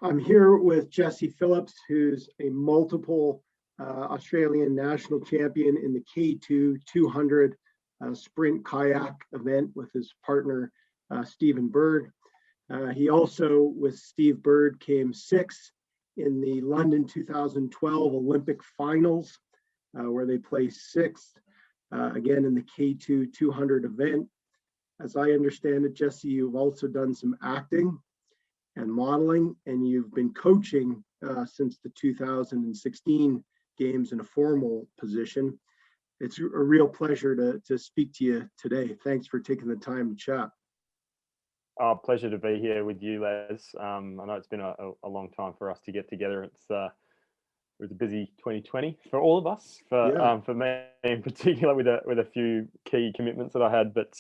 I'm here with Jesse Phillips, who's a multiple Australian national champion in the K2 200 sprint kayak event with his partner, Stephen Bird. He also, with Steve Bird, came sixth in the London 2012 Olympic finals, where they placed sixth, again in the K2 200 event. As I understand it, Jesse, you've also done some acting and modeling, and you've been coaching since the 2016 games in a formal position. It's a real pleasure to speak to you today. Thanks for taking the time to chat. Oh, pleasure to be here with you, Les. I know it's been a long time for us to get together. It was a busy 2020 for all of us, for me in particular, with a few key commitments that I had. But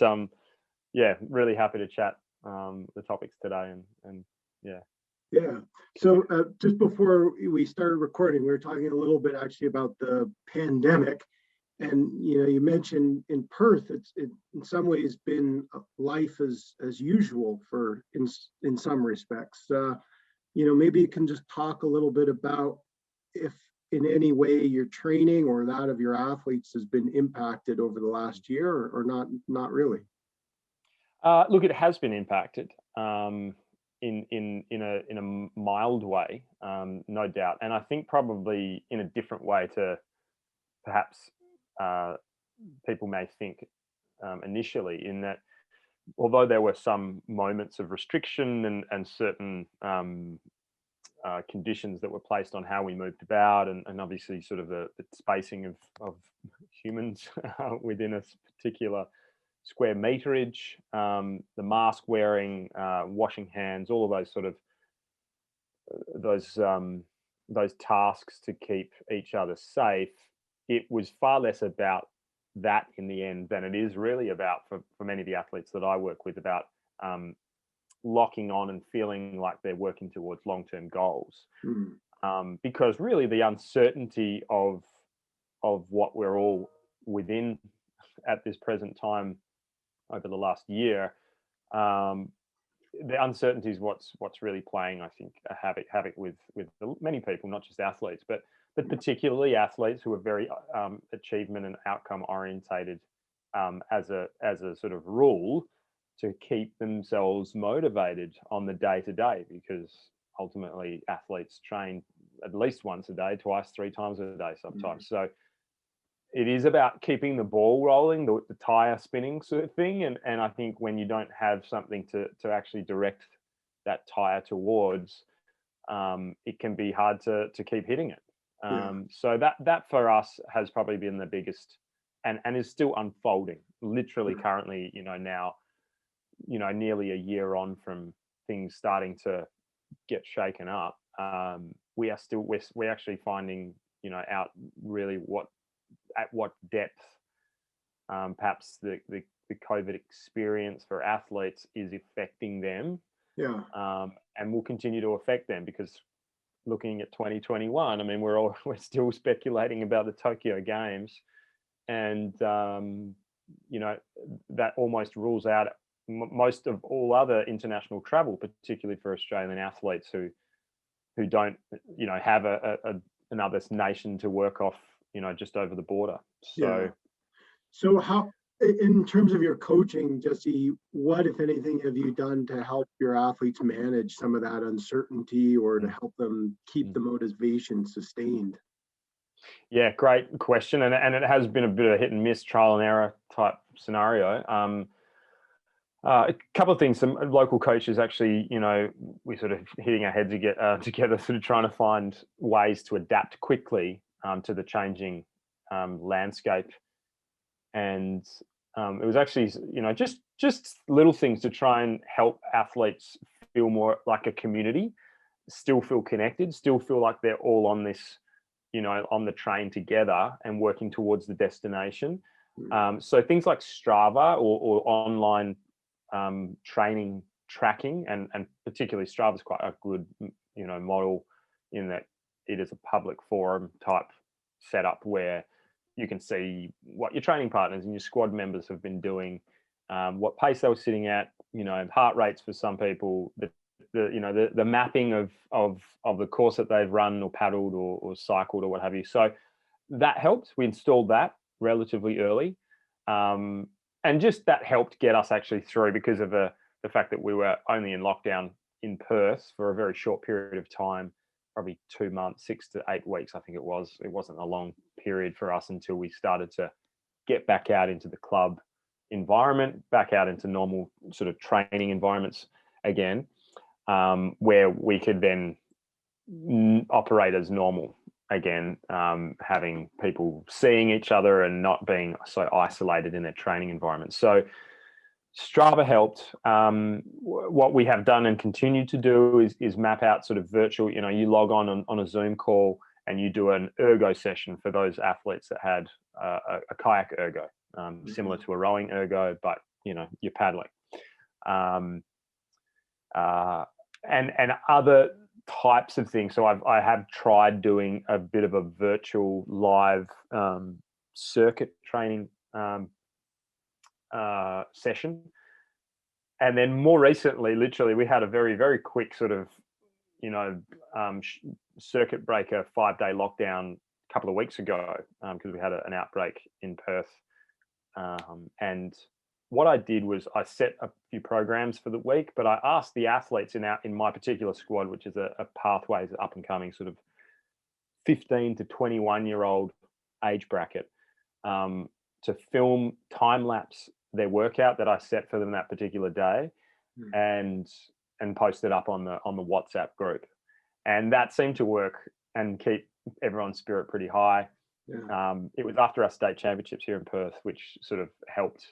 yeah, really happy to chat the topics today, and yeah. Yeah. So just before we started recording, we were talking a little bit actually about the pandemic, and you mentioned in Perth, it's in some ways been life as usual for in some respects. Maybe you can just talk a little bit about if in any way your training or that of your athletes has been impacted over the last year, or not really. Look, it has been impacted. In a mild way, no doubt, and I think probably in a different way to perhaps people may think initially, in that although there were some moments of restriction and certain conditions that were placed on how we moved about, and obviously sort of the spacing of humans within a particular square meterage, the mask wearing, washing hands, all of those sort of those tasks to keep each other safe. It was far less about that in the end than it is really about, for many of the athletes that I work with, about locking on and feeling like they're working towards long-term goals. Because really the uncertainty of what we're all within at this present time over the last year, the uncertainty is what's really playing, I think, a havoc with many people, not just athletes, but particularly athletes who are very achievement and outcome orientated, as a sort of rule, to keep themselves motivated on the day to day, because ultimately athletes train at least once a day, twice, three times a day sometimes. So it is about keeping the ball rolling, the tire spinning sort of thing. And I think when you don't have something to actually direct that tire towards, it can be hard to keep hitting it. So that for us has probably been the biggest, and is still unfolding, literally currently, now, nearly a year on from things starting to get shaken up. We're actually finding, out really at what depth perhaps the COVID experience for athletes is affecting them. And will continue to affect them, because looking at 2021, I mean, we're still speculating about the Tokyo Games, and that almost rules out most of all other international travel, particularly for Australian athletes who don't have another nation to work off, just over the border. So how, in terms of your coaching, Jesse, what, if anything, have you done to help your athletes manage some of that uncertainty, or to help them keep the motivation sustained? Yeah, great question. And it has been a bit of a hit and miss, trial and error type scenario. A couple of things. Some local coaches actually, we're sort of hitting our heads together, sort of trying to find ways to adapt quickly to the changing landscape. And it was actually, just little things to try and help athletes feel more like a community, still feel connected, still feel like they're all on this, on the train together and working towards the destination. So things like Strava or online training tracking, and particularly Strava is quite a good, model, in that it is a public forum type setup where you can see what your training partners and your squad members have been doing, what pace they were sitting at, heart rates for some people, the the mapping of the course that they've run or paddled or cycled or what have you. So that helped. We installed that relatively early, and just that helped get us actually through, because of the fact that we were only in lockdown in Perth for a very short period of time, probably 2 months, 6 to 8 weeks, I think it was. It wasn't a long period for us until we started to get back out into the club environment, back out into normal sort of training environments again, where we could then operate as normal again, having people seeing each other and not being so isolated in their training environment. So Strava helped. What we have done and continue to do is map out sort of virtual, you log on a Zoom call and you do an ergo session for those athletes that had a kayak ergo, similar to a rowing ergo, but you're paddling. And other types of things. So I have tried doing a bit of a virtual live circuit training session. And then more recently, literally, we had a very, very quick sort of, circuit breaker 5-day lockdown a couple of weeks ago, because we had an outbreak in Perth. And what I did was I set a few programs for the week, but I asked the athletes in my particular squad, which is a pathways up and coming sort of 15 to 21-year-old age bracket, to film time lapse their workout that I set for them that particular day, and post it up on the WhatsApp group. And that seemed to work and keep everyone's spirit pretty high. Yeah. It was after our state championships here in Perth, which sort of helped,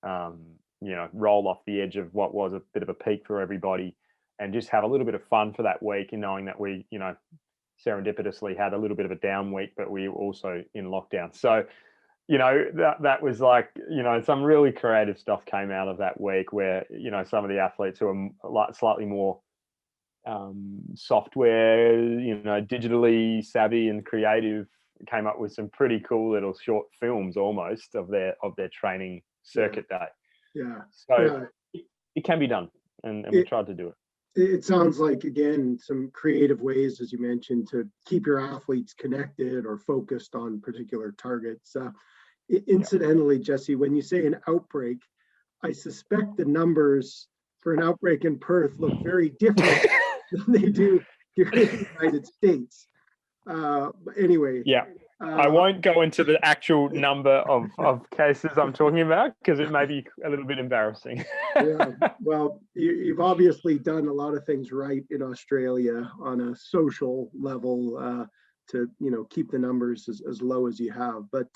roll off the edge of what was a bit of a peak for everybody, and just have a little bit of fun for that week, and knowing that we, serendipitously had a little bit of a down week, but we were also in lockdown. So, that was like, some really creative stuff came out of that week where, some of the athletes who are slightly more software, digitally savvy and creative, came up with some pretty cool little short films almost of their training circuit day. Yeah. So it can be done, and we tried to do it. It sounds like, again, some creative ways, as you mentioned, to keep your athletes connected or focused on particular targets. Incidentally, Jesse, when you say an outbreak, I suspect the numbers for an outbreak in Perth look very different than they do here in the United States. But anyway. Yeah. I won't go into the actual number of cases I'm talking about, because it may be a little bit embarrassing. Yeah, well, you've obviously done a lot of things right in Australia on a social level to keep the numbers as low as you have. But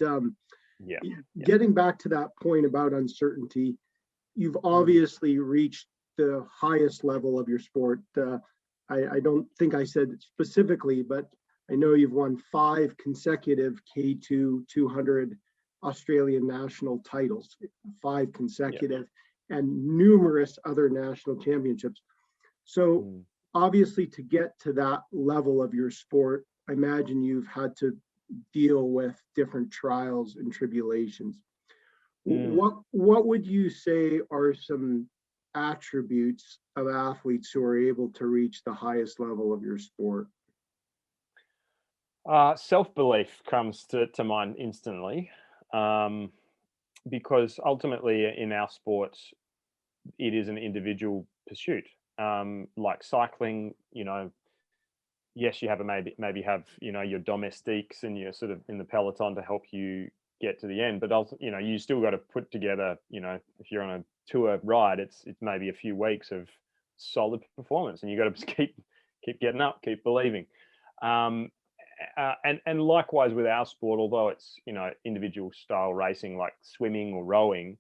getting back to that point about uncertainty, you've obviously reached the highest level of your sport. I don't think I said it specifically, but I know you've won 5 consecutive K2 200 Australian national titles, 5 consecutive, and numerous other national championships. So obviously, to get to that level of your sport, I imagine you've had to deal with different trials and tribulations. What would you say are some attributes of athletes who are able to reach the highest level of your sport? Self-belief comes to mind instantly, because ultimately in our sport, it is an individual pursuit. Like cycling, yes, you have maybe have your domestiques and you're sort of in the peloton to help you get to the end, but also you still got to put together, if you're on a tour ride, it's maybe a few weeks of solid performance, and you got to keep getting up, keep believing. And likewise with our sport, although it's individual style racing like swimming or rowing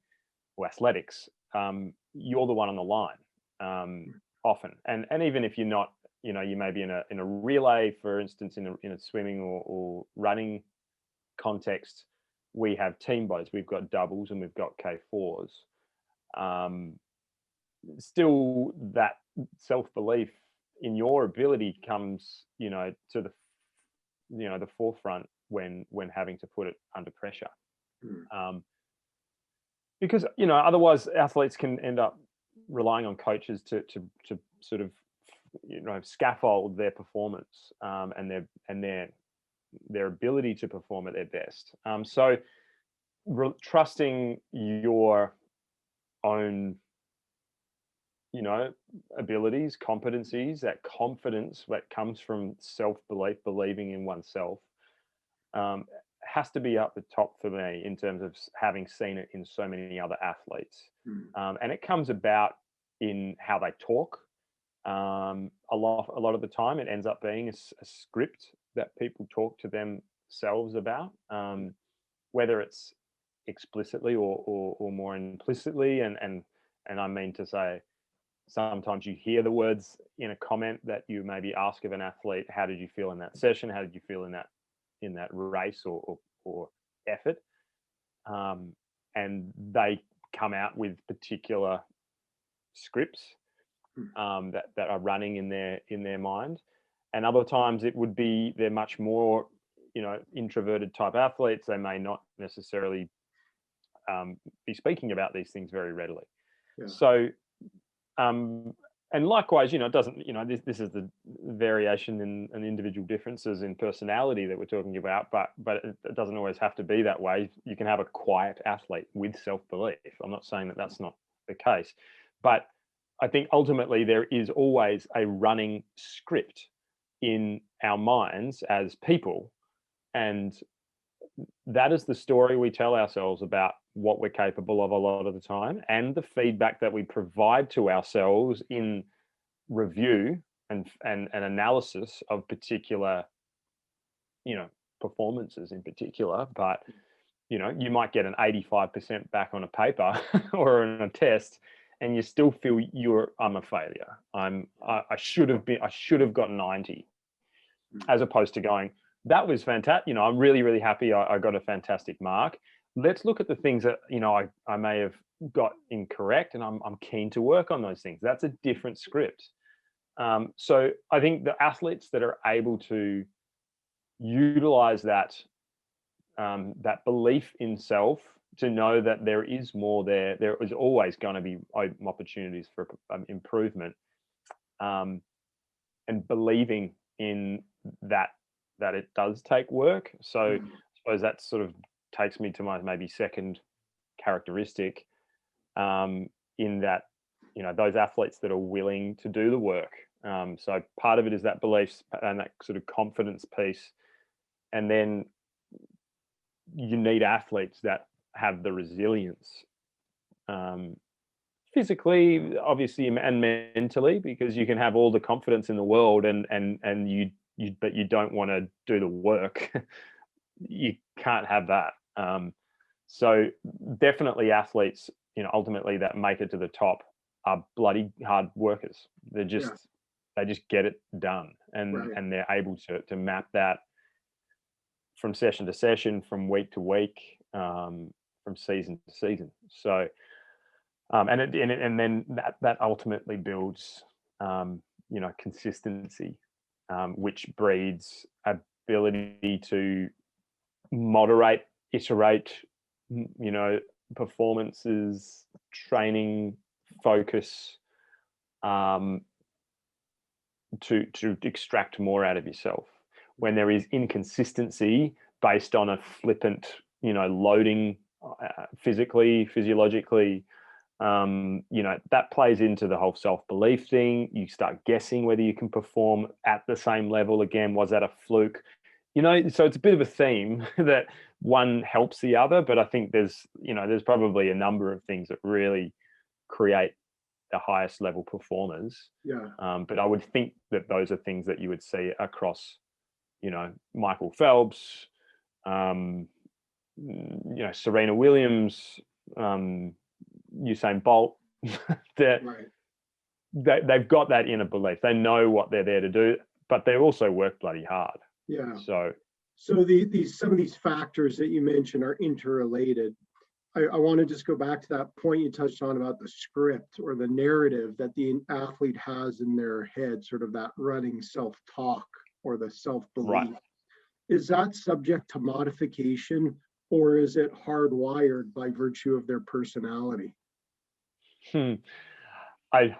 or athletics, you're the one on the line often, and even if you're not, you may be in a relay, for instance, in a swimming or running context. We have team boats, we've got doubles, and we've got K4s. Still, that self-belief in your ability comes, to the forefront when having to put it under pressure. Because otherwise athletes can end up relying on coaches to sort of scaffold their performance and their ability to perform at their best. So trusting your own abilities, competencies, that confidence that comes from self-belief, believing in oneself, has to be up the top for me in terms of having seen it in so many other athletes. And it comes about in how they talk. A lot of the time it ends up being a script that people talk to themselves about, whether it's explicitly or more implicitly. And I mean to say, sometimes you hear the words in a comment that you maybe ask of an athlete, how did you feel in that session? How did you feel in that race or effort? And they come out with particular scripts that are running in their mind. And other times it would be they're much more introverted type athletes. They may not necessarily be speaking about these things very readily. So and likewise, it doesn't, this is the variation in individual differences in personality that we're talking about, but it doesn't always have to be that way. You can have a quiet athlete with self-belief. I'm not saying that that's not the case, but I think ultimately there is always a running script in our minds as people, and that is the story we tell ourselves about what we're capable of a lot of the time, and the feedback that we provide to ourselves in review and analysis of particular performances in particular. But you might get an 85% back on a paper or on a test, and you still feel I'm a failure. I should have got 90, as opposed to going, that was fantastic. I'm really, really happy I got a fantastic mark. Let's look at the things that, I may have got incorrect, and I'm keen to work on those things. That's a different script. So I think the athletes that are able to utilize that belief in self, to know that there is more there is always going to be opportunities for improvement, and believing in that it does take work. So I suppose that sort of takes me to my maybe second characteristic, in that those athletes that are willing to do the work. So part of it is that belief and that sort of confidence piece, and then you need athletes that have the resilience, physically, obviously, and mentally, because you can have all the confidence in the world and you don't want to do the work. You can't have that. So definitely athletes, ultimately that make it to the top are bloody hard workers. They just get it done, and they're able to map that from session to session, from week to week, from season to season. So, and then that ultimately builds, consistency, which breeds ability to moderate, iterate, performances, training, focus, to extract more out of yourself. When there is inconsistency based on a flippant, loading, physically, physiologically, that plays into the whole self-belief thing. You start guessing whether you can perform at the same level again. Was that a fluke? So it's a bit of a theme that one helps the other, but I think there's probably a number of things that really create the highest level performers. But I would think that those are things that you would see across, Michael Phelps, Serena Williams, Usain Bolt. They've got that inner belief. They know what they're there to do, but they also work bloody hard. So some of these factors that you mentioned are interrelated. I want to just go back to that point you touched on about the script or the narrative that the athlete has in their head, sort of that running self-talk or the self-belief. Is that subject to modification, or is it hardwired by virtue of their personality? I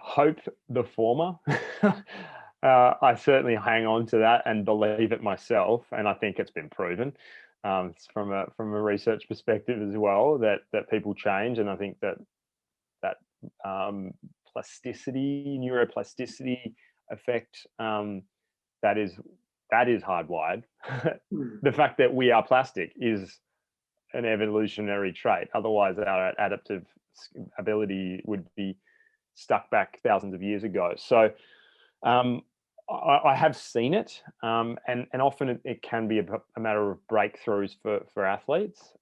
hope the former. I certainly hang on to that and believe it myself, and I think it's been proven from a research perspective as well that people change, and I think that neuroplasticity effect that is hardwired. The fact that we are plastic is an evolutionary trait. Otherwise, our adaptive ability would be stuck back thousands of years ago. So I have seen it, and often it can be a matter of breakthroughs for athletes.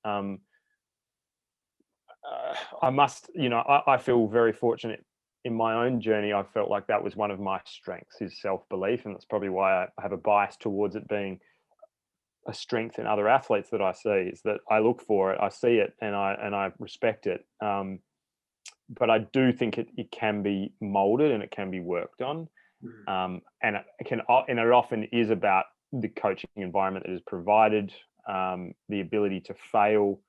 I must, I feel very fortunate in my own journey. I felt like that was one of my strengths, is self-belief, and that's probably why I have a bias towards it being a strength in other athletes that I see. Is that I look for it, I see it, and I respect it. But I do think it can be molded and it can be worked on, and it often is about the coaching environment that is provided, the ability to fail,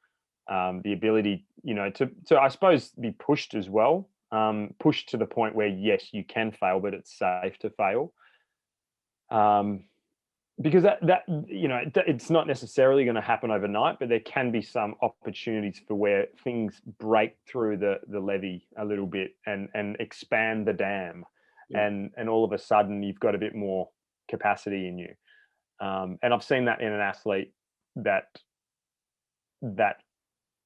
the ability, to I suppose be pushed as well, pushed to the point where yes, you can fail, but it's safe to fail. Because it's not necessarily going to happen overnight, but there can be some opportunities for where things break through the levee a little bit and expand the dam, and all of a sudden you've got a bit more capacity in you. And I've seen that in an athlete that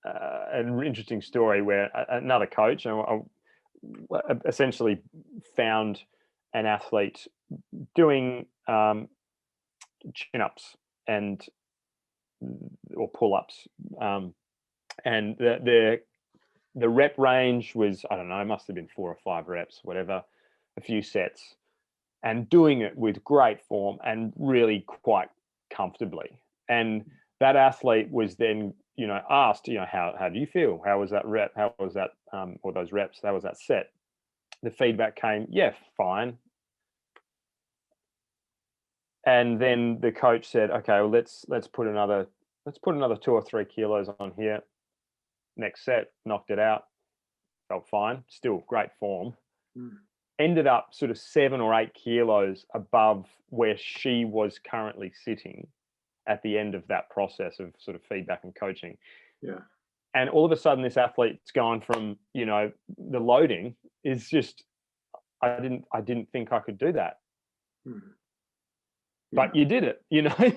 an interesting story where another coach essentially found an athlete doing chin-ups or pull-ups, and the rep range was, I don't know, it must have been 4 or 5 reps, whatever, a few sets, and doing it with great form and really quite comfortably. And that athlete was then asked, how do you feel, how was that rep, how was that or those reps, how was that set? The feedback came, yeah, fine. And then the coach said, okay, well, let's put another 2 or 3 kilos on here. Next set, knocked it out, felt fine, still great form. Ended up sort of 7 or 8 kilos above where she was currently sitting at the end of that process of sort of feedback and coaching. Yeah. And all of a sudden this athlete's gone from, the loading is just, I didn't think I could do that. But you did it,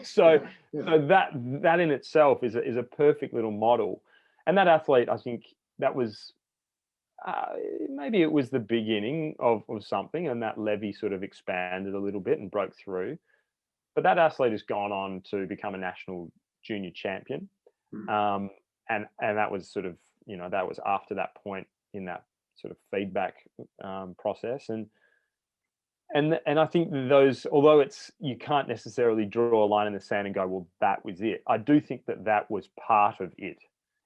so that in itself is a perfect little model. And that athlete, I think that was maybe it was the beginning of something, and that levee sort of expanded a little bit and broke through. But that athlete has gone on to become a national junior champion, and that was sort of that was after that point in that sort of feedback process. And I think those, although you can't necessarily draw a line in the sand and go, well, that was it. I do think that was part of it.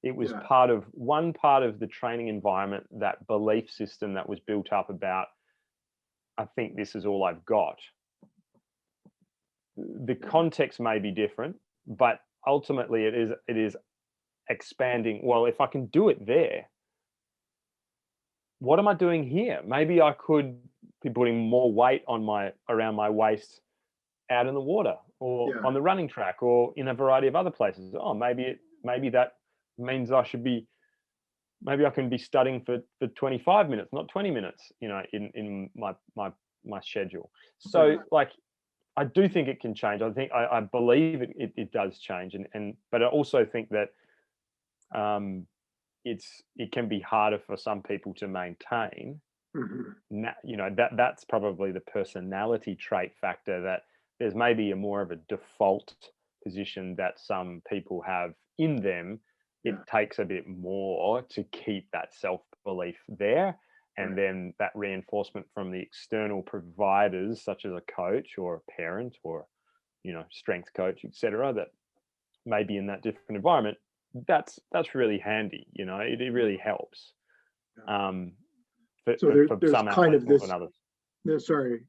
It was part of the training environment, that belief system that was built up about, I think this is all I've got. The context may be different, but ultimately it is expanding. Well, if I can do it there, what am I doing here? Maybe I could be putting more weight around my waist out in the water, or on the running track, or in a variety of other places. Oh, maybe that means maybe I can be studying for 25 minutes, not 20 minutes, in my schedule. So I do think it can change. I believe it does change, but I also think that it can be harder for some people to maintain. That's probably the personality trait factor, that there's maybe more of a default position that some people have in them. It takes a bit more to keep that self-belief there, and then that reinforcement from the external providers, such as a coach or a parent or strength coach, etc., that may be in that different environment. That's really handy. It really helps. So there's kind of this. Sorry,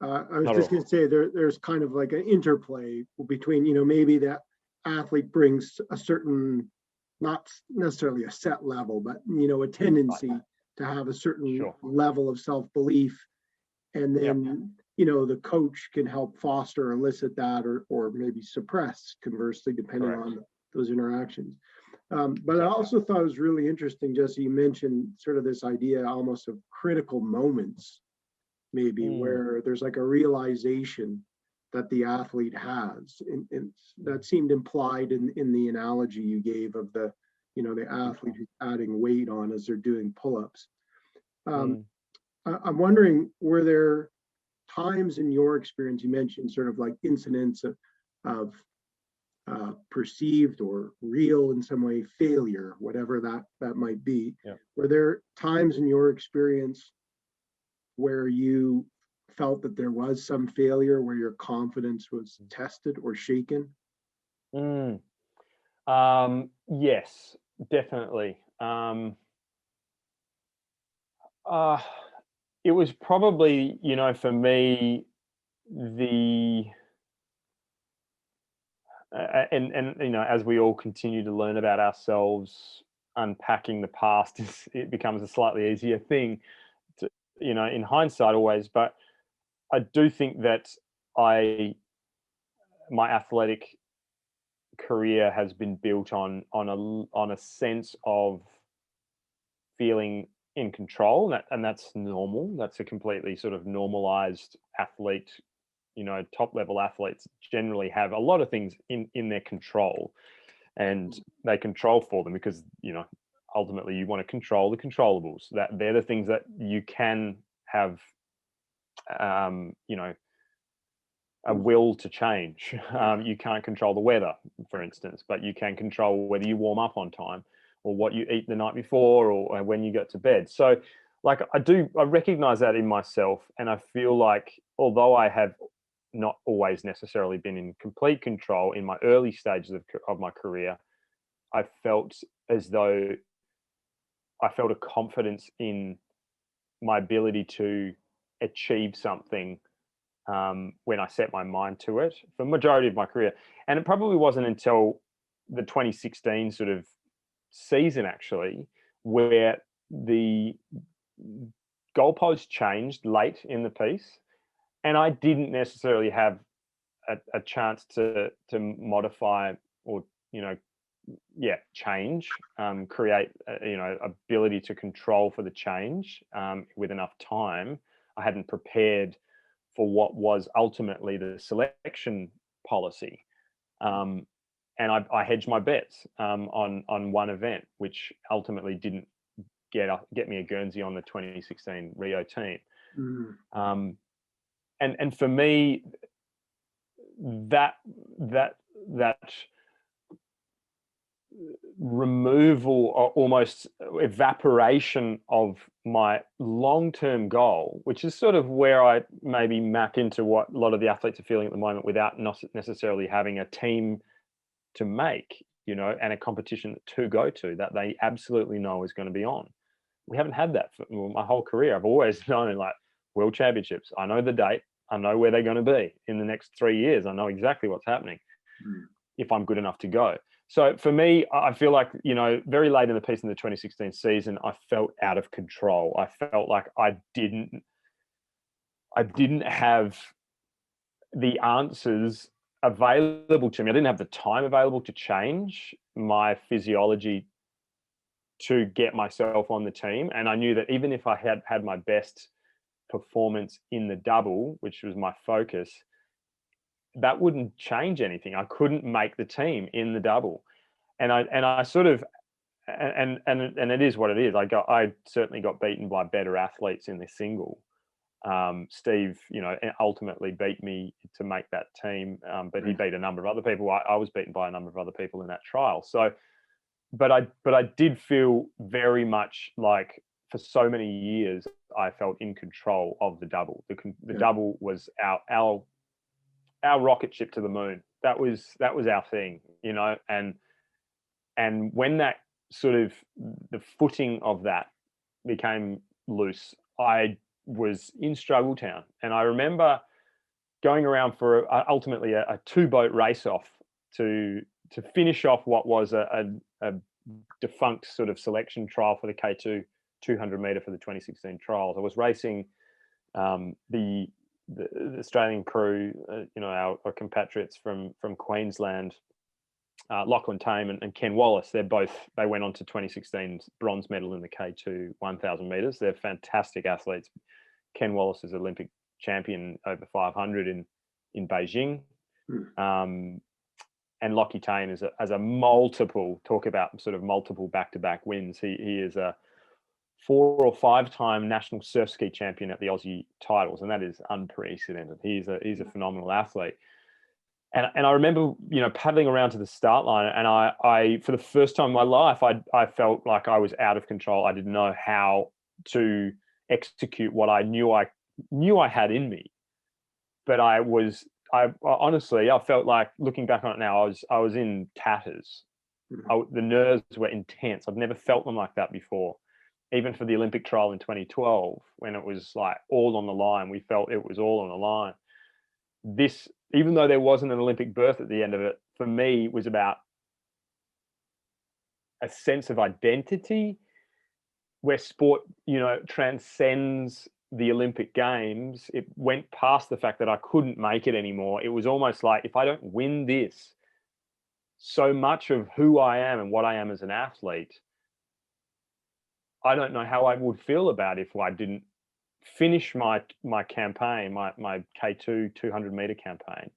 I was just going to say there's kind of like an interplay between maybe that athlete brings a certain, not necessarily a set level, but a tendency to have a certain level of self-belief, and then the coach can help foster, elicit that, or maybe suppress, conversely, depending Correct. on those interactions. But I also thought it was really interesting, Jesse, you mentioned sort of this idea almost of critical moments, maybe where there's like a realization that the athlete has. And that seemed implied in the analogy you gave of the athlete who's adding weight on as they're doing pull-ups. I'm wondering, were there times in your experience, you mentioned sort of like incidents of perceived or real in some way failure, whatever that might be. Yeah. Were there times in your experience where you felt that there was some failure, where your confidence was tested or shaken? Yes, definitely. It was probably, for me, and as we all continue to learn about ourselves, unpacking the past it becomes a slightly easier thing to, in hindsight always. But I do think that my athletic career has been built on a sense of feeling in control, and that's normal. That's a completely sort of normalized athlete. Top level athletes generally have a lot of things in their control, and they control for them because ultimately you want to control the controllables. That they're the things that you can have a will to change. You can't control the weather, for instance, but you can control whether you warm up on time or what you eat the night before or when you get to bed. So like I recognize that in myself, and I feel like although I have not always necessarily been in complete control in my early stages of my career, I felt as though I felt a confidence in my ability to achieve something when I set my mind to it for the majority of my career. And it probably wasn't until the 2016 sort of season, actually, where the goalpost changed late in the piece. And I didn't necessarily have a chance to modify or, change, create, ability to control for the change with enough time. I hadn't prepared for what was ultimately the selection policy. And I hedged my bets on one event, which ultimately didn't get me a Guernsey on the 2016 Rio team. And for me, that removal or almost evaporation of my long-term goal, which is sort of where I maybe map into what a lot of the athletes are feeling at the moment without not necessarily having a team to make, and a competition to go to that they absolutely know is going to be on. We haven't had that for my whole career. I've always known, like, World Championships. I know the date. I know where they're going to be in the next 3 years. I know exactly what's happening if I'm good enough to go. So for me, I feel like, very late in the piece in the 2016 season, I felt out of control. I felt like I didn't have the answers available to me. I didn't have the time available to change my physiology to get myself on the team. And I knew that even if I had my best performance in the double, which was my focus, that wouldn't change anything. I couldn't make the team in the double. And I sort of, and it is what it is. I certainly got beaten by better athletes in the single. Steve, ultimately beat me to make that team, but he beat a number of other people. I was beaten by a number of other people in that trial. So, but I did feel very much like for so many years I felt in control of the double. The double was our rocket ship to the moon. That was our thing, and when that sort of the footing of that became loose, I was in struggle town. And I remember going around for ultimately a 2-boat race off to finish off what was a defunct sort of selection trial for the K2 200 meter for the 2016 trials. I was racing the the Australian crew, our compatriots from Queensland, Lachlan Tame and Ken Wallace, they went on to 2016's bronze medal in the K2 1,000 meters. They're fantastic athletes. Ken Wallace is Olympic champion over 500 in Beijing. And Lockie Tane as a multiple, talk about sort of multiple back-to-back wins. He is a 4 or 5-time national surf ski champion at the Aussie titles, and that is unprecedented. He's a phenomenal athlete. And I remember, paddling around to the start line, and I for the first time in my life, I felt like I was out of control. I didn't know how to execute what I knew I had in me, but I honestly, I felt like, looking back on it now, I was in tatters. The nerves were intense. I've never felt them like that before. Even for the Olympic trial in 2012, when it was like all on the line, we felt it was all on the line. This, even though there wasn't an Olympic berth at the end of it, for me was about a sense of identity, where sport, transcends the Olympic Games. It went past the fact that I couldn't make it anymore. It was almost like, if I don't win this, so much of who I am and what I am as an athlete, I don't know how I would feel about if I didn't finish my campaign, my K2 200 meter campaign,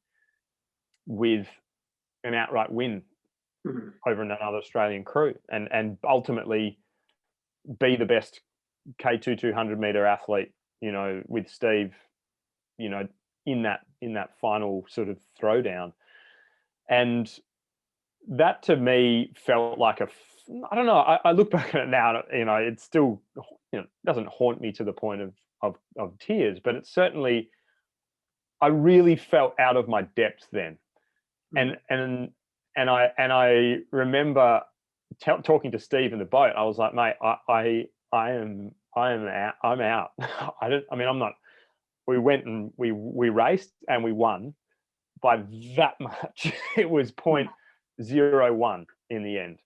with an outright win over another Australian crew, and ultimately be the best K2 200 meter athlete, with Steve, in that final sort of throwdown. And that to me felt like I don't know, I look back at it now, it still, doesn't haunt me to the point of tears, but it's certainly, I really felt out of my depth then. And I remember talking to Steve in the boat. I was like, mate, I'm out. I'm not. We went and we raced and we won by that much. It was 0.01 in the end.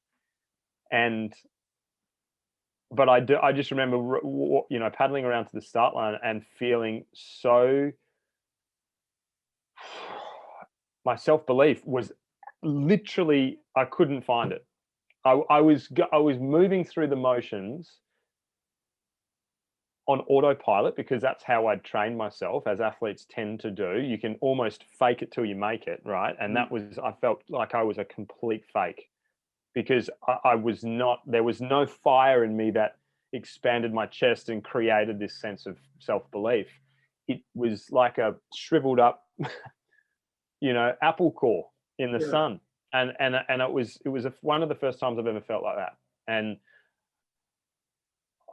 But I just remember, paddling around to the start line and feeling so, my self-belief was literally, I couldn't find it. I was moving through the motions on autopilot, because that's how I'd trained myself, as athletes tend to do. You can almost fake it till you make it, right? And I felt like I was a complete fake, because there was no fire in me that expanded my chest and created this sense of self-belief. It was like a shriveled up, apple core in the sun. And it was one of the first times I've ever felt like that. And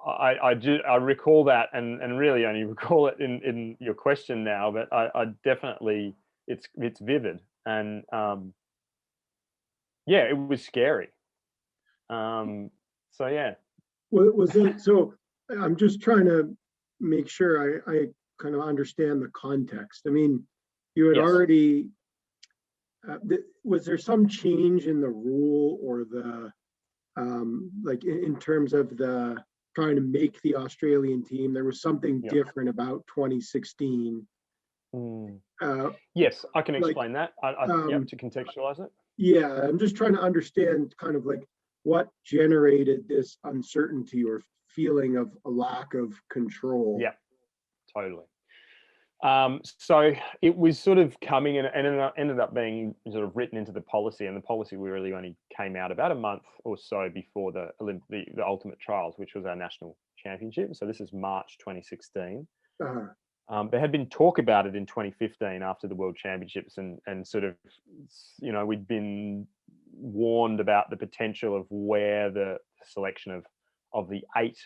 I recall that, and really only recall it in your question now, but I definitely, it's vivid. And it was scary. So yeah. Was it, so I'm just trying to make sure I kind of understand the context. I mean, you had already, was there some change in the rule, or the, like in terms of the trying to make the Australian team? There was something different about 2016. Yes, I can explain that. To contextualize it. Yeah, I'm just trying to understand kind of like what generated this uncertainty or feeling of a lack of control. Yeah, totally. So it was sort of coming, and ended up being sort of written into the policy, and the policy really only came out about a month or so before the ultimate trials, which was our national championship. So this is March 2016. There had been talk about it in 2015 after the World Championships, and sort of, we'd been warned about the potential of where the selection of the 8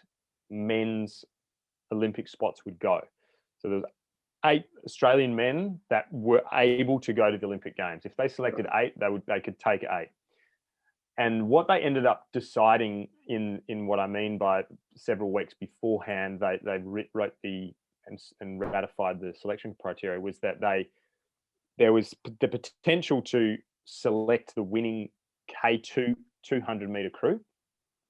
men's Olympic spots would go. So there was 8 Australian men that were able to go to the Olympic Games. If they selected 8, they could take 8. And what they ended up deciding in what I mean by several weeks beforehand, they wrote and ratified the selection criteria, was that there was the potential to select the winning K2 200 meter crew.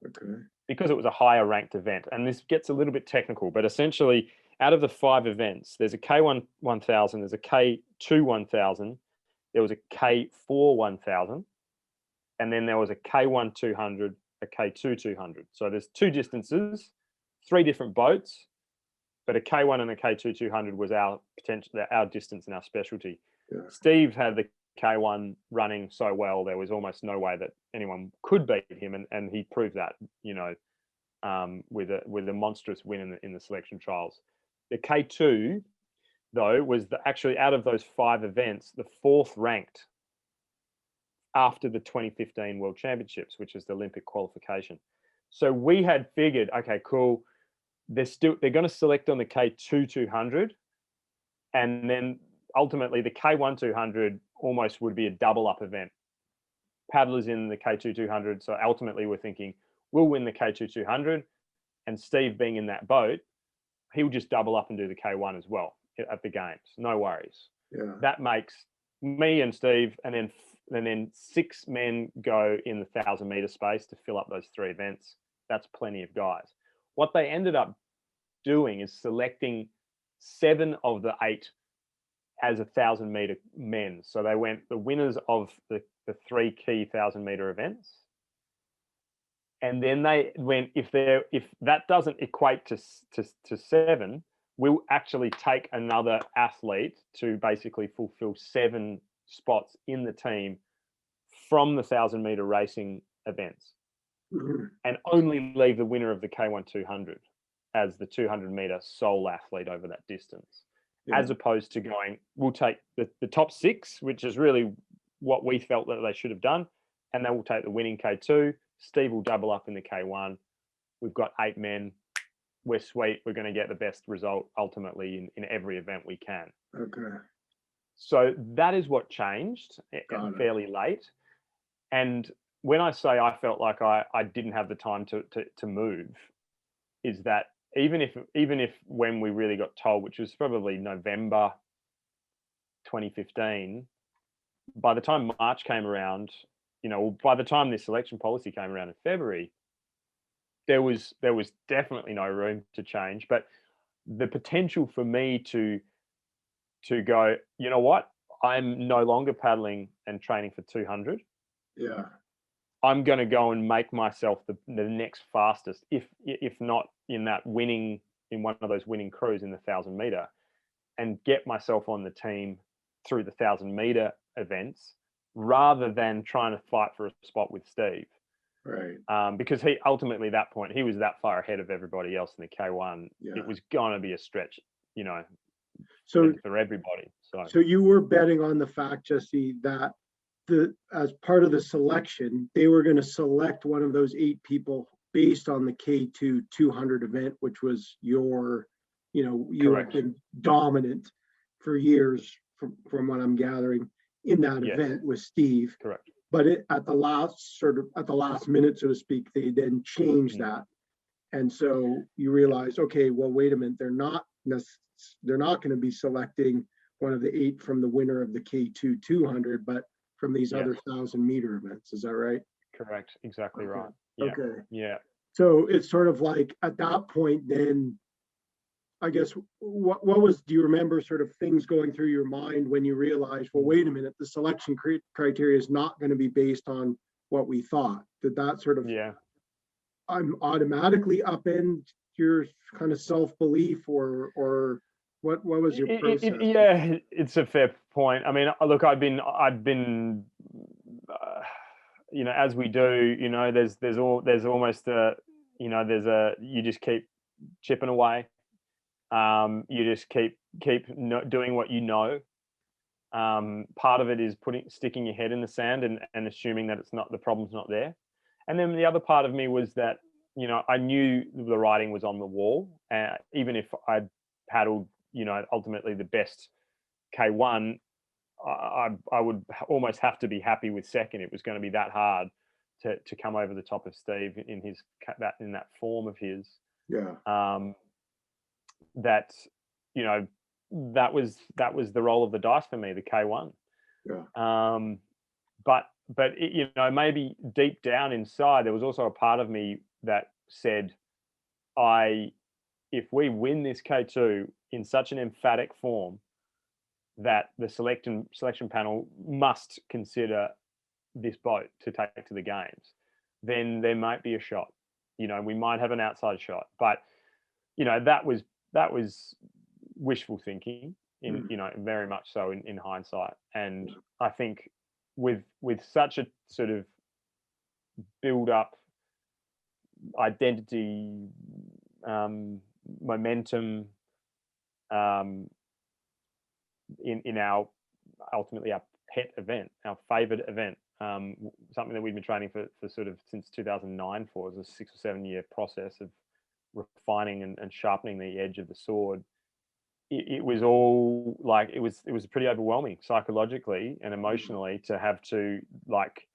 Okay. Because it was a higher ranked event. And this gets a little bit technical, but essentially out of the 5 events, there's a K1 1000, there's a K2 1000, there was a K4 1000, and then there was a K1 200, a K2 200. So there's 2 distances, 3 different boats, but a K1 and a K2 200 was our distance and our specialty. Yeah. Steve had the K1 running so well, there was almost no way that anyone could beat him, and he proved that, with a monstrous win in the selection trials. The K2, though, was actually out of those 5 events, the 4th ranked after the 2015 World Championships, which is the Olympic qualification. So we had figured, okay, cool. They're going to select on the K2 200, and then ultimately the K1 200 almost would be a double up event. Paddlers in the K2 200. So ultimately we're thinking we'll win the K2 200, and Steve being in that boat, he'll just double up and do the K1 as well at the games. No worries. Yeah. That makes me and Steve, and then 6 men go in the 1,000-meter space to fill up those 3 events. That's plenty of guys. What they ended up doing is selecting 7 of the 8 as 1,000-meter men. So they went the winners of the 3 key 1,000-meter events. And then they went, if that doesn't equate to 7, we'll actually take another athlete to basically fulfill 7 spots in the team from the 1,000-meter racing events, and only leave the winner of the K1 200 as the 200-meter sole athlete over that distance, as opposed to going, we'll take the top 6, which is really what we felt that they should have done, and then we'll take the winning K2. Steve will double up in the K1. We've got 8 men. We're sweet. We're going to get the best result ultimately in every event we can. Okay. So that is what changed fairly late. And when I say I felt like I didn't have the time to move, is that even if when we really got told, which was probably November 2015, by the time March came around, by the time this selection policy came around in February, there was definitely no room to change. But the potential for me to go, you know what, I'm no longer paddling and training for 200. Yeah. I'm going to go and make myself the next fastest, if not in one of those winning crews in the 1,000-meter, and get myself on the team through the 1,000-meter events, rather than trying to fight for a spot with Steve. Right. Because he ultimately, at that point, he was that far ahead of everybody else in the K1. Yeah. It was going to be a stretch, so for everybody. So you were betting on the fact, Jesse, that as part of the selection, they were going to select one of those 8 people based on the K2 200 event, which was you have been dominant for years, from what I'm gathering, in that event with Steve. Correct. But at the last minute, so to speak, they then changed that. And so you realize, okay, well, wait a minute, they're not going to be selecting one of the 8 from the winner of the K2 200, but from these other 1,000-meter events. Is that right? Correct. Exactly right. Yeah. Okay. Yeah. So it's sort of like at that point, then, I guess, what do you remember sort of things going through your mind when you realized, well, wait a minute, the selection criteria is not going to be based on what we thought? Did that sort of, I'm automatically upend your kind of self-belief, or what was your process? It's a fair point. I mean, look, I've been as we do, there's almost you just keep chipping away. You just keep doing what you know. Part of it is sticking your head in the sand and assuming that the problem's not there. And then the other part of me was that, I knew the writing was on the wall. Even if I paddled, ultimately the best K1, I would almost have to be happy with second. It was going to be that hard to come over the top of Steve in that form of his. Yeah. That was the roll of the dice for me, the K1. Yeah. But maybe deep down inside there was also a part of me that said, I if we win this K2 in such an emphatic form that the selection panel must consider this boat to take to the games, then there might be a shot. We might have an outside shot, but that was wishful thinking in very much so in hindsight. And I think with such a sort of build up identity, momentum, in our ultimately our pet event, our favorite event, something that we've been training for sort of since 2009 for, is a 6 or 7 year process of refining and sharpening the edge of the sword. It was all like, it was pretty overwhelming psychologically and emotionally to have to like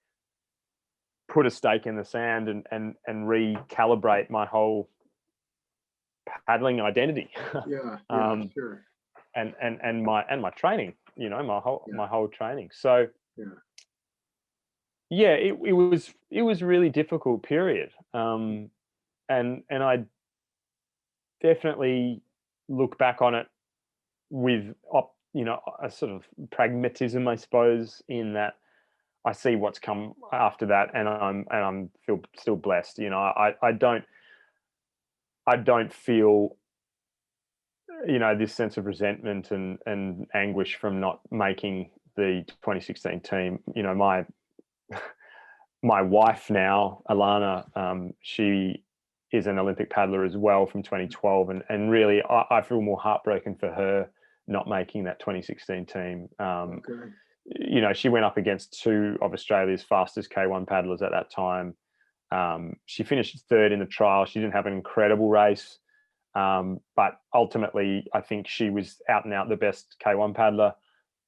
put a stake in the sand and recalibrate my whole paddling identity. Sure. And my training, my whole training. So it was a really difficult period. And I definitely look back on it with a sort of pragmatism, I suppose, in that I see what's come after that, and I'm feel still blessed. I don't feel this sense of resentment and anguish from not making the 2016 team. My wife now, Alana, she is an Olympic paddler as well from 2012, and really I feel more heartbroken for her not making that 2016 team. She went up against two of Australia's fastest K1 paddlers at that time. She finished third in the trial. She didn't have an incredible race, but ultimately I think she was out and out the best K1 paddler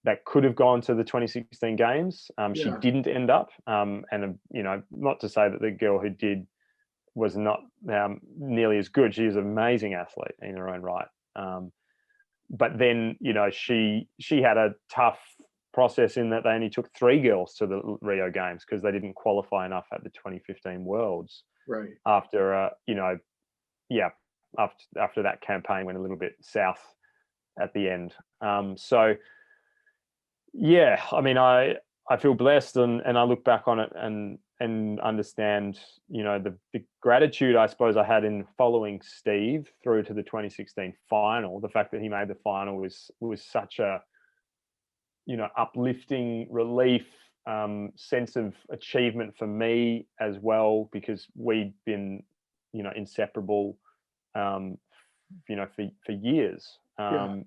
that could have gone to the 2016 games. She didn't end up, and not to say that the girl who did was not nearly as good. She was an amazing athlete in her own right. But then, she had a tough process in that they only took 3 girls to the Rio Games because they didn't qualify enough at the 2015 Worlds. Right. After, after that campaign went a little bit south at the end. I mean, I feel blessed, and I look back on it and understand, the gratitude I suppose I had in following Steve through to the 2016 final. The fact that he made the final was such a, uplifting relief, sense of achievement for me as well, because we'd been, inseparable, for years. And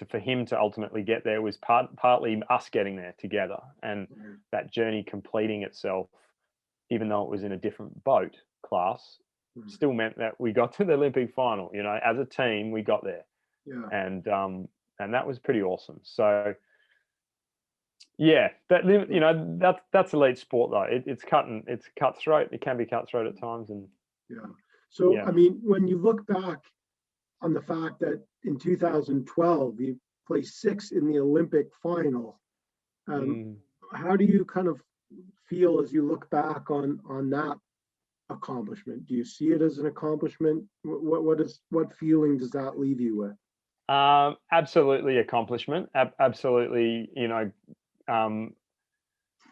for him to ultimately get there was partly us getting there together, and that journey completing itself, even though it was in a different boat class, still meant that we got to the Olympic final. As a team, we got there, and that was pretty awesome. So that's elite sport though. It's cutthroat. It can be cutthroat at times, and So I mean, when you look back on the fact that in 2012 you placed 6th in the Olympic final, how do you kind of feel as you look back on that accomplishment? Do you see it as an accomplishment? What feeling does that leave you with? Absolutely accomplishment. Absolutely,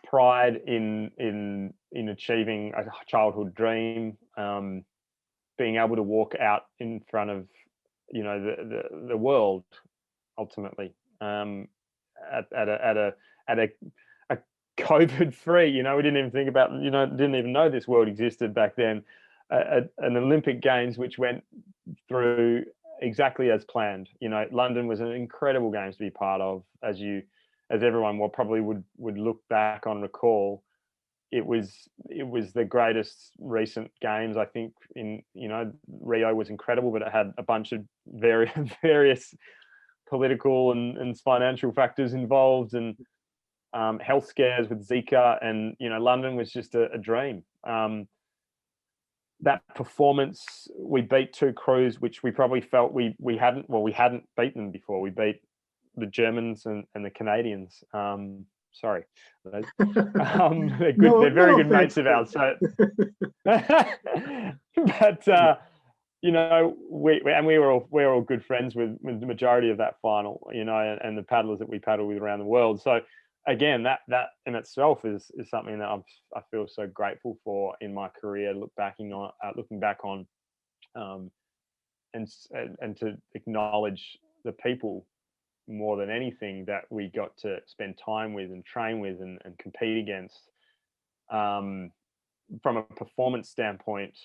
pride in achieving a childhood dream, being able to walk out in front of the world ultimately, at a COVID free, we didn't even think about, didn't even know this world existed back then, an Olympic Games which went through exactly as planned. London was an incredible games to be part of, as everyone probably would look back on, recall. It was the greatest recent games, I think. Rio was incredible, but it had a bunch of various political and financial factors involved, and health scares with Zika, and London was just a dream. That performance, we beat 2 crews which we probably felt we hadn't beaten them before. We beat the Germans and the Canadians. Sorry, they're good. They're very good mates of ours. So, but you know, we're all good friends with the majority of that final, you know, and the paddlers that we paddle with around the world. So again, that in itself is something that I feel so grateful for in my career. Looking back on, um, and to acknowledge the people more than anything that we got to spend time with and train with and compete against. From a performance standpoint,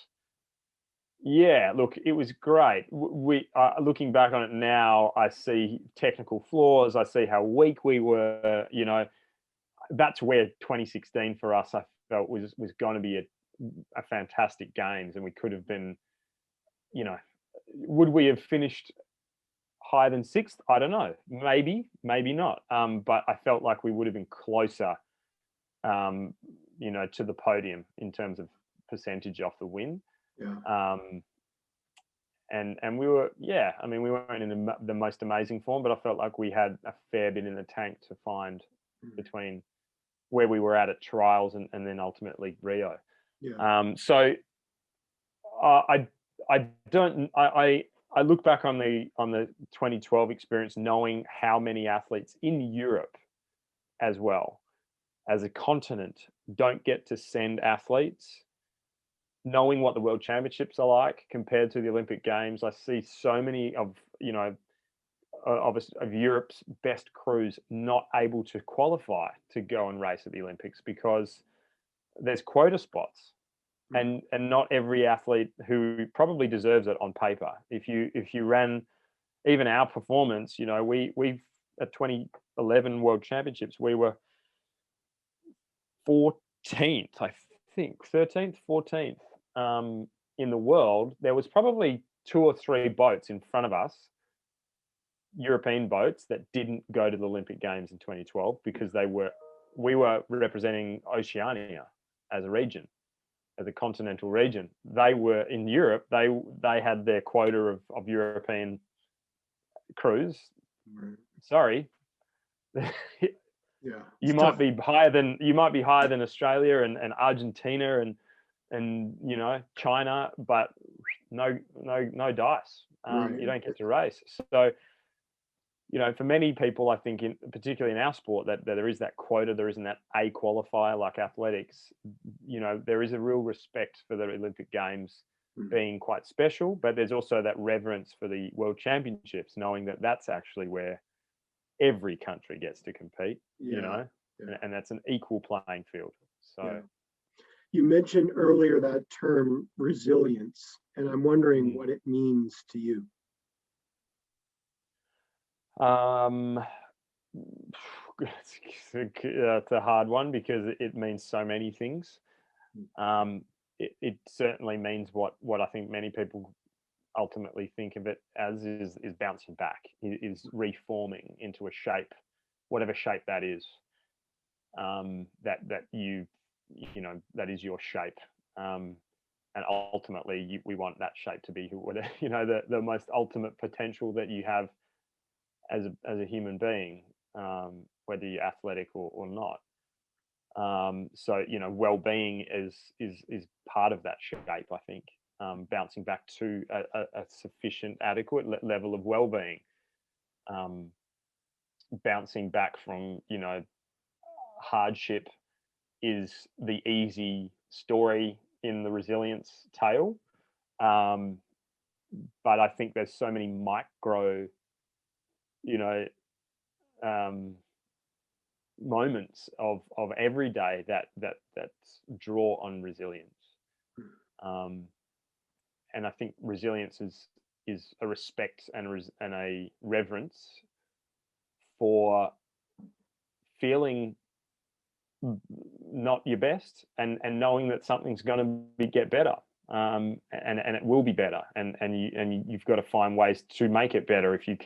yeah, look, it was great. We looking back on it now, I see technical flaws. I see how weak we were. You know, that's where 2016 for us, I felt was going to be a fantastic games, and we could have been. You know, would we have finished higher than sixth? I don't know. Maybe, maybe not. But I felt like we would have been closer. Um, you know, to the podium in terms of percentage off the win. Yeah. And we were, yeah, I mean, we weren't in the most amazing form, but I felt like we had a fair bit in the tank to find between where we were at trials and then ultimately Rio. Yeah. So I don't I look back on the 2012 experience, knowing how many athletes in Europe as well as a continent don't get to send athletes, knowing what the World Championships are like compared to the Olympic Games. I see so many of, you know, of Europe's best crews not able to qualify to go and race at the Olympics because there's quota spots, and not every athlete who probably deserves it on paper. If you ran even our performance, you know, we've at 2011 World Championships we were 14th, I think, 13th, 14th in the world. There was probably 2 or 3 boats in front of us, European boats, that didn't go to the Olympic Games in 2012 because we were representing Oceania as a region, as a continental region. They were in Europe. They had their quota of European crews. Right. Sorry. Yeah. You might be higher than Australia and Argentina and you know, China, but no dice. Right. You don't get to race. So, you know, for many people, I think, particularly in our sport, that there is that quota, there isn't that A qualifier like athletics. You know, there is a real respect for the Olympic Games being quite special, but there's also that reverence for the World Championships, knowing that that's actually where every country gets to compete. Yeah. You know, and that's an equal playing field. So. Yeah. You mentioned earlier that term resilience, and I'm wondering what it means to you. It's a hard one because it means so many things. It certainly means what I think many people ultimately think of it as is bouncing back, is reforming into a shape, whatever shape that is. That you know, that is your shape. And ultimately we want that shape to be whatever, you know, the most ultimate potential that you have as a human being, whether you're athletic or not. So, you know, well-being is part of that shape, I think. Bouncing back to a sufficient, adequate level of well-being. Bouncing back from, you know, hardship is the easy story in the resilience tale. But I think there's so many micro, you know, moments of every day that draw on resilience. And I think resilience is a respect and a reverence for feeling not your best and knowing that something's going to get better, and it will be better, and you've got to find ways to make it better if you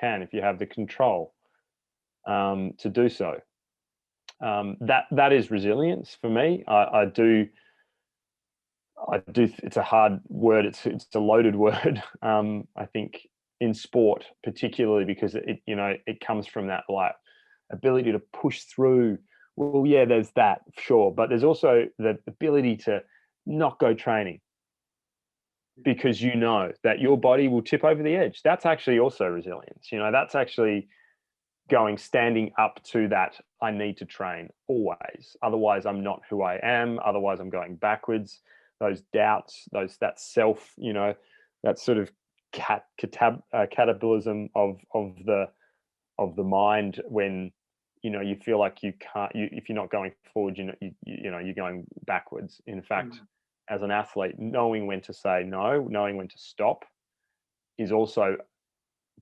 have the control to do so. That is resilience for me. I do. It's a hard word. It's a loaded word. I think in sport, particularly because it comes from that like ability to push through. Well, yeah, there's that, sure, but there's also the ability to not go training. because you know that your body will tip over the edge. That's actually also resilience. That's actually standing up to that. I need to train always. Otherwise, I'm not who I am. Otherwise, I'm going backwards. Those doubts, that self, that sort of catabolism of the mind, when you feel like you can't, if you're not going forward, you're going backwards. In fact, as an athlete, knowing when to say no, knowing when to stop, is also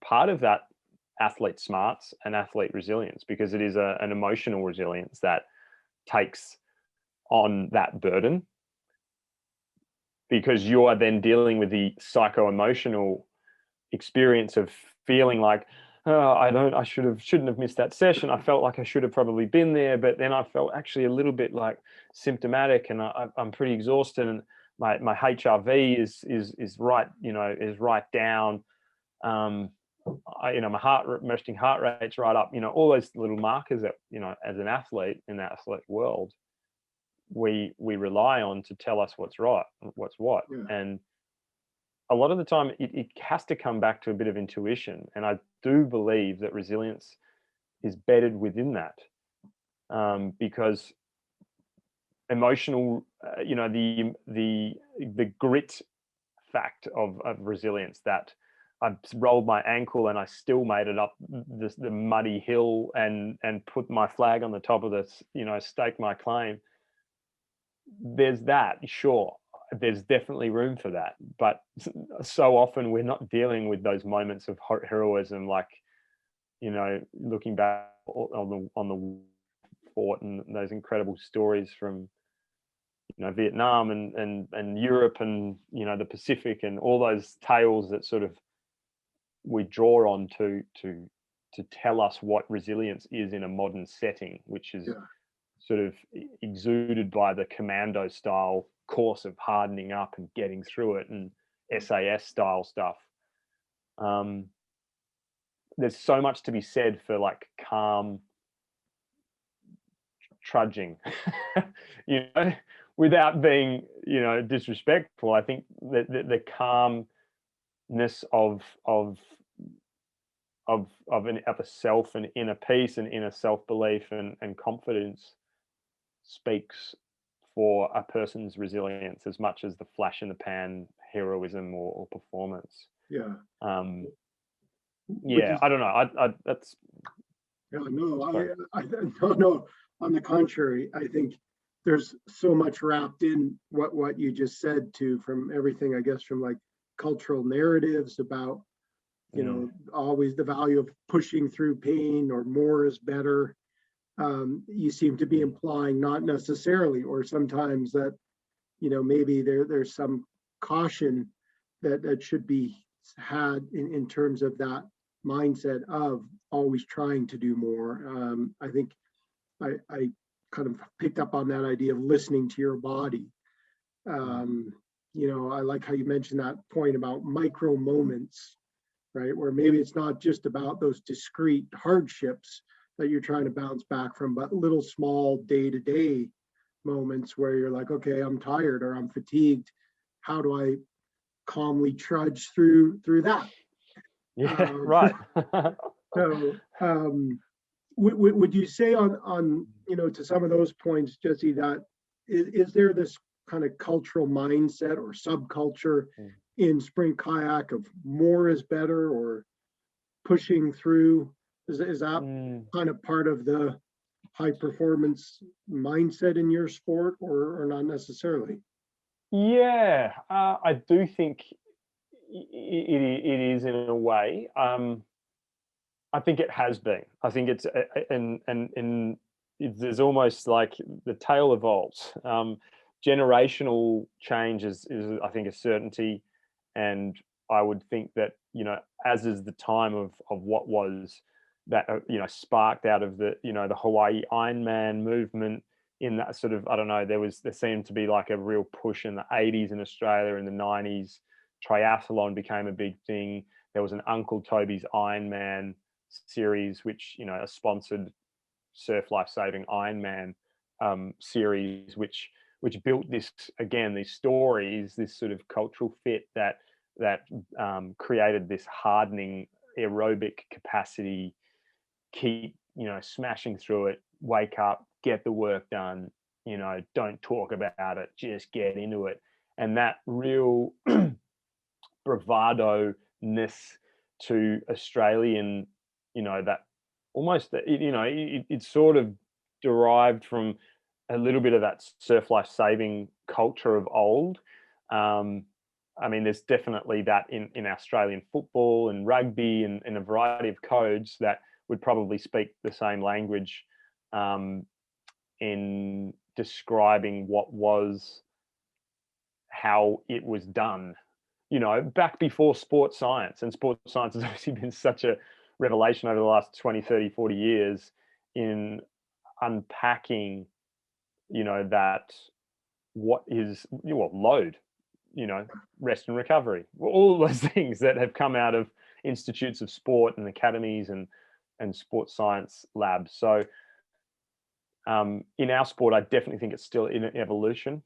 part of that athlete smarts and athlete resilience, because it is an emotional resilience that takes on that burden, because you are then dealing with the psycho-emotional experience of feeling like, oh, I shouldn't have missed that session. I felt like I should have probably been there, but then I felt actually a little bit like symptomatic, and I'm pretty exhausted, and my HRV is right, is right down. My resting heart rate's right up. All those little markers that, as an athlete in that athletic world, we rely on to tell us what's right, what's what. Yeah. And a lot of the time it has to come back to a bit of intuition. And I do believe that resilience is bedded within that, because emotional, the grit fact of resilience, that I rolled my ankle and I still made it up the muddy hill and put my flag on the top of this, stake my claim. There's that, sure. There's definitely room for that, but so often we're not dealing with those moments of heroism, like, looking back on the fort and those incredible stories from, Vietnam and Europe and, the Pacific, and all those tales that sort of we draw on to tell us what resilience is in a modern setting, which is sort of exuded by the commando style course of hardening up and getting through it, and SAS style stuff. There's so much to be said for like calm trudging, without being, disrespectful. I think that the calmness of a self and inner peace and inner self-belief and confidence speaks for a person's resilience as much as the flash in the pan heroism or performance. I don't know. That's no. On the contrary, I think there's so much wrapped in what you just said too, from everything, I guess, from like cultural narratives about, always the value of pushing through pain, or more is better. You seem to be implying not necessarily, or sometimes that, maybe there's some caution that should be had in terms of that mindset of always trying to do more. I think I kind of picked up on that idea of listening to your body. I like how you mentioned that point about micro moments, right? Where maybe it's not just about those discrete hardships that you're trying to bounce back from, but little small day-to-day moments where you're like, okay, I'm tired or I'm fatigued. How do I calmly trudge through that? Right. So would you say on to some of those points, Jesse, that is there this kind of cultural mindset or subculture in sprint kayak of more is better, or pushing through? Is that kind of part of the high performance mindset in your sport, or not necessarily? Yeah, I do think it is in a way. I think it has been. I think it's there's almost like the tale evolves. Generational change is I think a certainty, and I would think that as is the time of what was that sparked out of the the Hawaii Ironman movement, in that sort of, I don't know, there seemed to be like a real push in the 80s in Australia. In the 90s, triathlon became a big thing. There was an Uncle Toby's Ironman series, which a sponsored surf life saving Ironman series, which which built this, again, these stories, this sort of cultural fit that created this hardening aerobic capacity. Keep, smashing through it, wake up, get the work done, don't talk about it, just get into it. And that real bravado-ness to Australian, that almost, it's sort of derived from a little bit of that surf life saving culture of old. I mean, there's definitely that in Australian football and rugby and a variety of codes that would probably speak the same language in describing how it was done, back before sports science. And sports science has obviously been such a revelation over the last 20, 30, 40 years in unpacking, that what is, load, rest and recovery, all those things that have come out of institutes of sport and academies and sports science labs. So in our sport, I definitely think it's still in an evolution.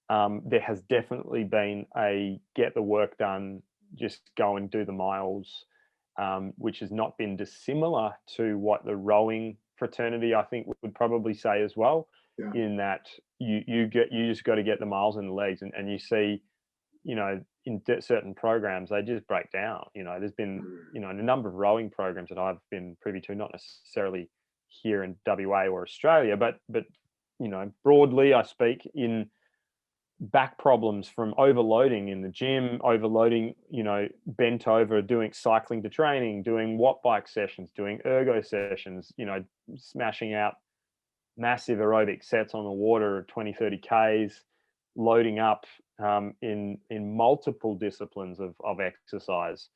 There has definitely been a get the work done, just go and do the miles, which has not been dissimilar to what the rowing fraternity, I think, would probably say as well. Yeah. In that you just got to get the miles in the legs, and you see, in certain programs, they just break down. There's been, a number of rowing programs that I've been privy to, not necessarily here in WA or Australia, but broadly I speak, in back problems from overloading in the gym, overloading, bent over, doing cycling to training, doing watt bike sessions, doing ergo sessions, smashing out massive aerobic sets on the water, 20, 30 Ks, loading up in multiple disciplines of exercise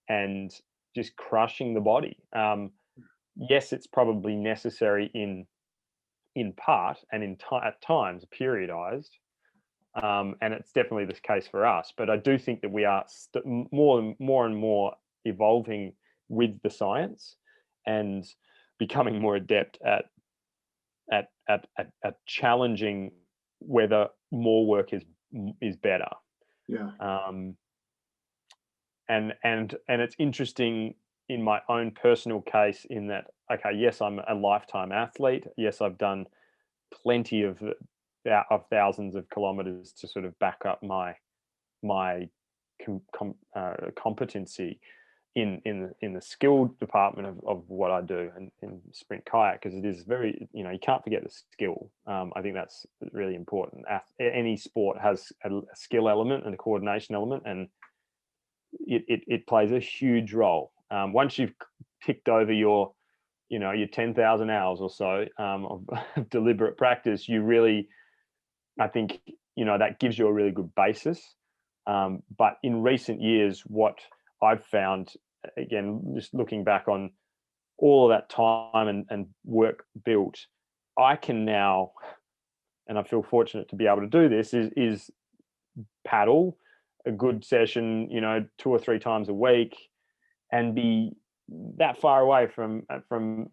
and just crushing the body. Yes, it's probably necessary in part and at times periodized. And it's definitely the case for us. But I do think that we are more and more evolving with the science and becoming more adept at challenging whether more work is better. Yeah. And it's interesting in my own personal case in that, okay, yes, I'm a lifetime athlete. Yes, I've done plenty of thousands of kilometers to sort of back up my competency in the skill department of what I do in sprint kayak, because it is very, you can't forget the skill. I think that's really important. Any sport has a skill element and a coordination element, and it plays a huge role. Once you've ticked over your 10,000 hours or so of deliberate practice, you really, I think, that gives you a really good basis. But in recent years, what I've found, again, just looking back on all of that time and work built, I can now, and I feel fortunate to be able to do this, is paddle a good session, 2 or 3 times a week, and be that far away from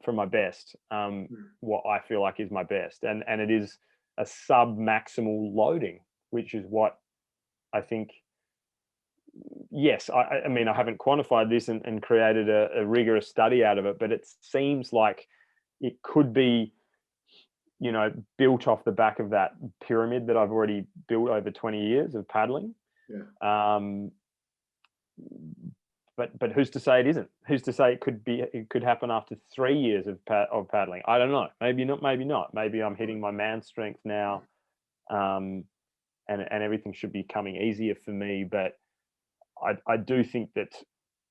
my best, what I feel like is my best, and it is a sub-maximal loading, which is what I think. Yes, I mean, I haven't quantified this and created a rigorous study out of it, but it seems like it could be, built off the back of that pyramid that I've already built over 20 years of paddling. Yeah. But who's to say it isn't? Who's to say it could happen after 3 years of paddling? I don't know. Maybe not. Maybe not. Maybe I'm hitting my man strength now, and everything should be coming easier for me. But I do think that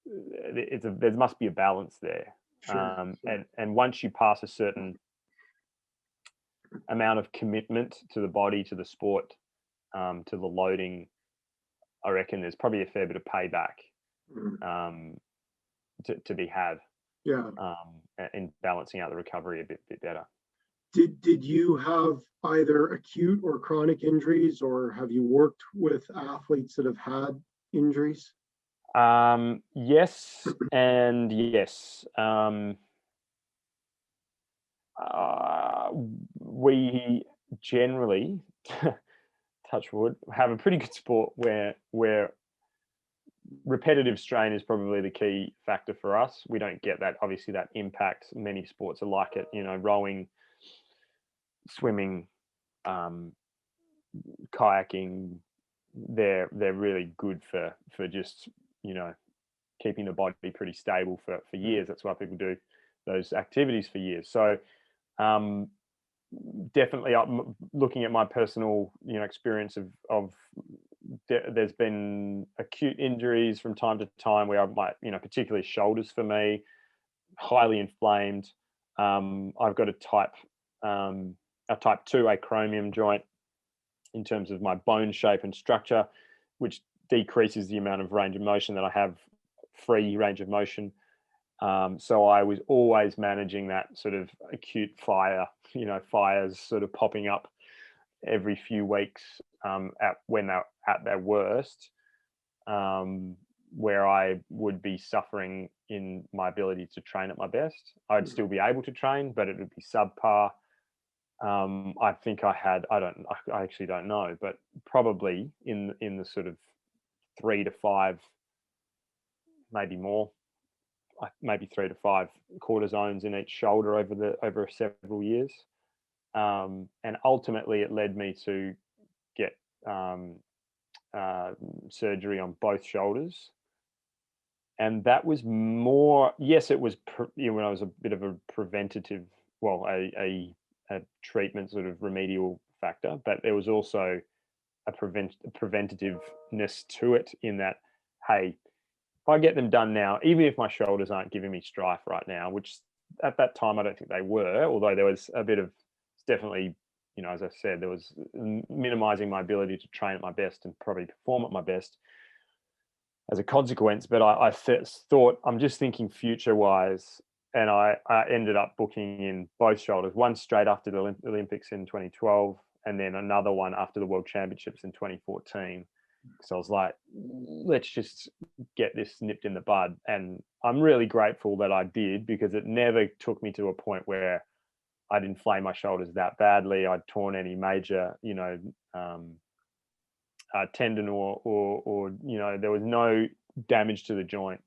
there must be a balance there. Sure. And once you pass a certain amount of commitment to the body, to the sport, to the loading, I reckon there's probably a fair bit of payback to be had. Yeah. In balancing out the recovery a bit better. Did you have either acute or chronic injuries, or have you worked with athletes that have had injuries? Yes and yes. We generally touch wood, have a pretty good sport where repetitive strain is probably the key factor for us. We don't get that, obviously, that impact. Many sports are like it, rowing, swimming, kayaking. They're really good for just, keeping the body pretty stable for years. That's why people do those activities for years. So definitely, I'm looking at my personal experience of there's been acute injuries from time to time where I might, particularly shoulders for me, highly inflamed. I've got a type 2 acromion joint in terms of my bone shape and structure, which decreases the amount of range of motion that I have, free range of motion. So I was always managing that sort of acute fires sort of popping up every few weeks when they're at their worst, where I would be suffering in my ability to train at my best. I'd still be able to train, but it would be subpar. I think I actually don't know, but probably in the sort of 3 to 5, maybe more, maybe 3 to 5 cortisones in each shoulder over several years. And ultimately it led me to get surgery on both shoulders. And that was more, yes, it was when I was a bit of a preventative, well, a treatment sort of remedial factor, but there was also a preventativeness to it, in that, hey, if I get them done now, even if my shoulders aren't giving me strife right now, which at that time I don't think they were, although there was a bit of, definitely, as I said, there was minimizing my ability to train at my best and probably perform at my best as a consequence. But I thought, I'm just thinking future wise, and I ended up booking in both shoulders, one straight after the Olympics in 2012, and then another one after the World Championships in 2014. So I was like, let's just get this nipped in the bud. And I'm really grateful that I did, because it never took me to a point where I'd inflame my shoulders that badly. I'd torn any major, tendon or there was no damage to the joint.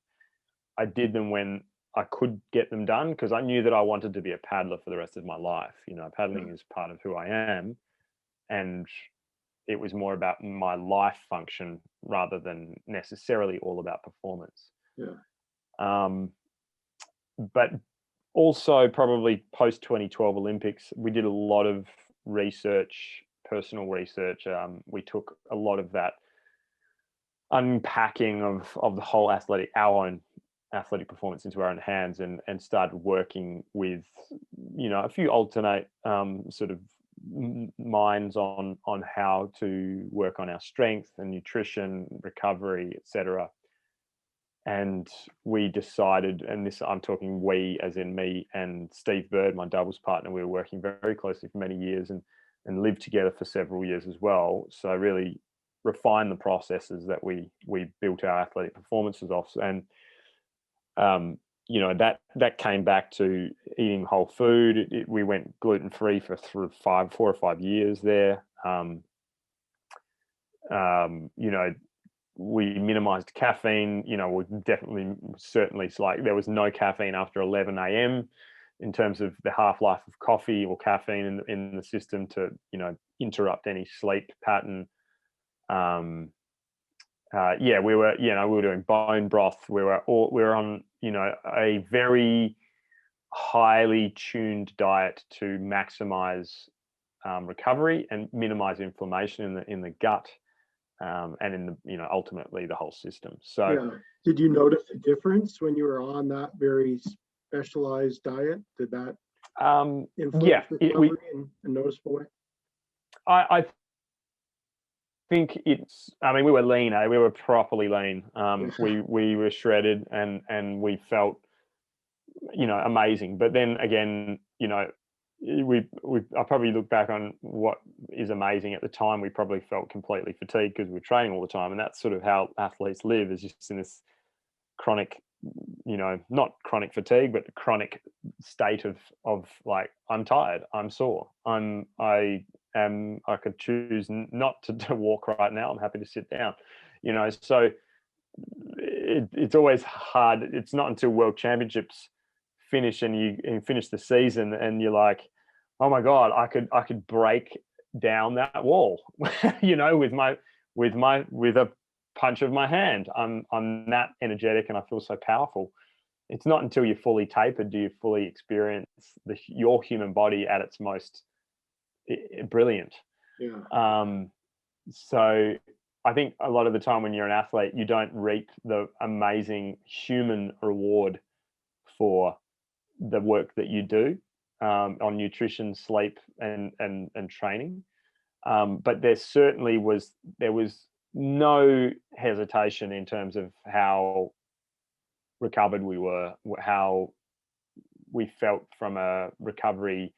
I did them when I could get them done, because I knew that I wanted to be a paddler for the rest of my life. Paddling is part of who I am, and it was more about my life function rather than necessarily all about performance. But also, probably post 2012 Olympics, we did a lot of research, personal research. We took a lot of that unpacking of the whole our own athletic performance into our own hands, and started working with a few alternate sort of minds on how to work on our strength and nutrition, recovery, etc. And we decided, and this, I'm talking we as in me and Steve Bird, my doubles partner, we were working very closely for many years and lived together for several years as well. So really refine the processes that we built our athletic performances off. And that came back to eating whole food. We went gluten-free for 4 or 5 years there. We minimized caffeine. We certainly like there was no caffeine after 11 a.m. in terms of the half-life of coffee or caffeine in the system to interrupt any sleep pattern. We were doing bone broth. We were on a very highly tuned diet to maximize recovery and minimize inflammation in the gut, and in the ultimately the whole system. So did you notice a difference when you were on that very specialized diet? Did that influence recovery in a noticeable way? I think we were lean. We were properly lean. We were shredded, and we felt amazing. But then again, I probably look back on what is amazing. At the time, we probably felt completely fatigued because we were training all the time, and that's sort of how athletes live, is just in this chronic, not chronic fatigue, but chronic state of like, I'm tired, I'm sore, I could choose not to walk right now. I'm happy to sit down, so it's always hard. It's not until World Championships finish and you finish the season and you're like, oh my God, I could break down that wall, with a punch of my hand. I'm that energetic and I feel so powerful. It's not until you're fully tapered do you fully experience your human body at its most brilliant. Yeah. So I think a lot of the time when you're an athlete, you don't reap the amazing human reward for the work that you do on nutrition, sleep, and training. But there was no hesitation in terms of how recovered we were, how we felt from a recovery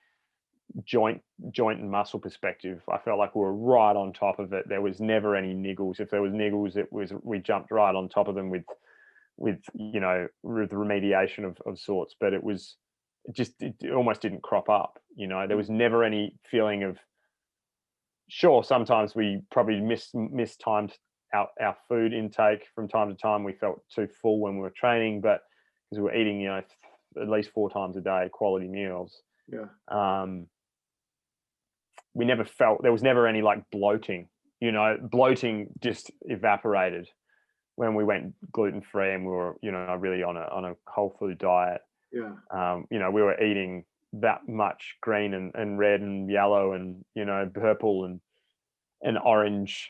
joint and muscle perspective. I felt like we were right on top of it. There was never any niggles. If there was niggles, we jumped right on top of them with remediation of sorts. But it almost didn't crop up. There was never any feeling of, sure, sometimes we probably mistimed our food intake from time to time. We felt too full when we were training, but because we were eating, at least 4 times a day, quality meals. Yeah. We never felt, there was never any like bloating. Bloating just evaporated when we went gluten-free and we were, really on a whole food diet. Yeah. We were eating that much green and red and yellow and, purple and orange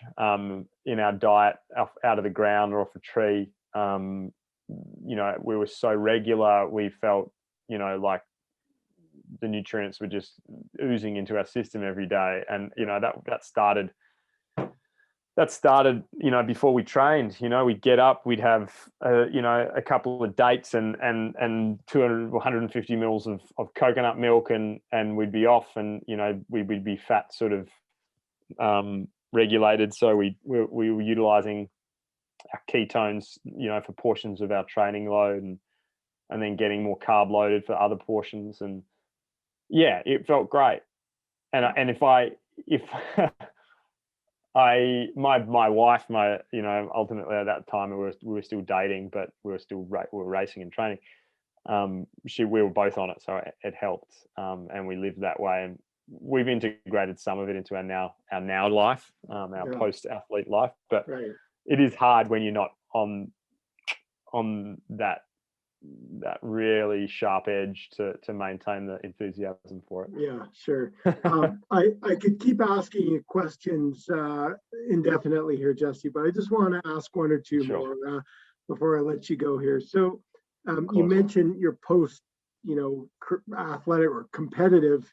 in our diet out of the ground or off a tree. We were so regular. We felt, like the nutrients were just oozing into our system every day. And, that started, before we trained. We'd get up, we'd have, a couple of dates and 200, 150 mils of coconut milk and we'd be off and, we'd be fat sort of regulated. So we were utilizing our ketones, for portions of our training load and then getting more carb loaded for other portions. And yeah, it felt great. And if my wife, ultimately at that time we were still dating, but we were racing and training. We were both on it, so it helped, and we lived that way. And we've integrated some of it into our now life, our post-athlete life. But Right. It is hard when you're not on that really sharp edge to maintain the enthusiasm for it. Yeah, sure. I could keep asking you questions indefinitely here, Jesse, but I just want to ask one or two Sure. more before I let you go here. So you mentioned your post, athletic or competitive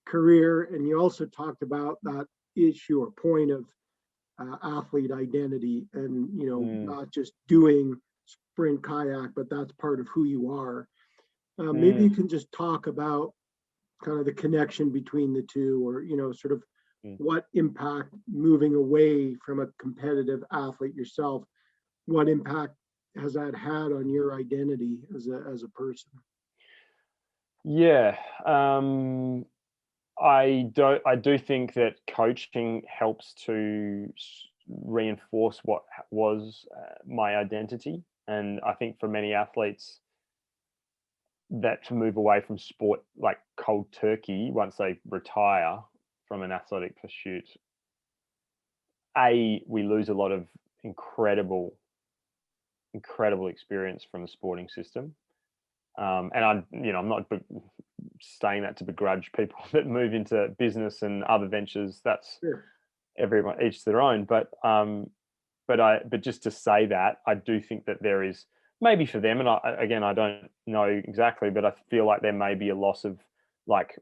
career, and you also talked about that issue or point of athlete identity and, not just doing sprint kayak, but that's part of who you are. Maybe you can just talk about kind of the connection between the two, or, sort of what impact moving away from a competitive athlete yourself, what impact has that had on your identity as a person? Yeah. I do think that coaching helps to reinforce what was my identity. And I think for many athletes, that to move away from sport like cold turkey once they retire from an athletic pursuit, we lose a lot of incredible experience from the sporting system. And I'm not saying that to begrudge people that move into business and other ventures. That's everyone, each their own. But just to say that, I do think that there is maybe for them, and I don't know exactly, but I feel like there may be a loss of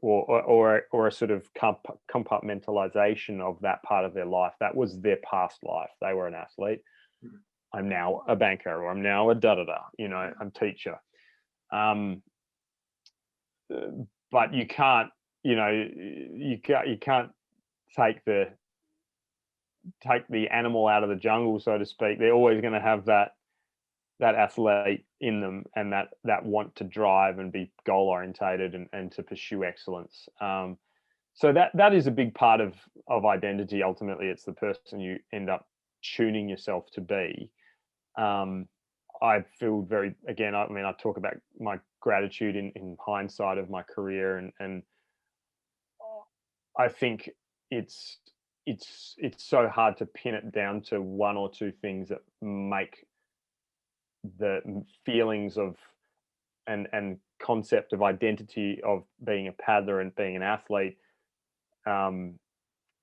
or a sort of compartmentalization of that part of their life. That was their past life. They were an athlete. I'm now a banker, or I'm now a I'm a teacher. But you can't, you can't take the animal out of the jungle, so to speak. They're always going to have that athlete in them, and that want to drive and be goal orientated and to pursue excellence. So that is a big part of identity. Ultimately, it's the person you end up tuning yourself to be. I feel very, again, I mean, I talk about my gratitude in hindsight of my career, and I think it's so hard to pin it down to one or two things that make the feelings of and concept of identity of being a paddler and being an athlete.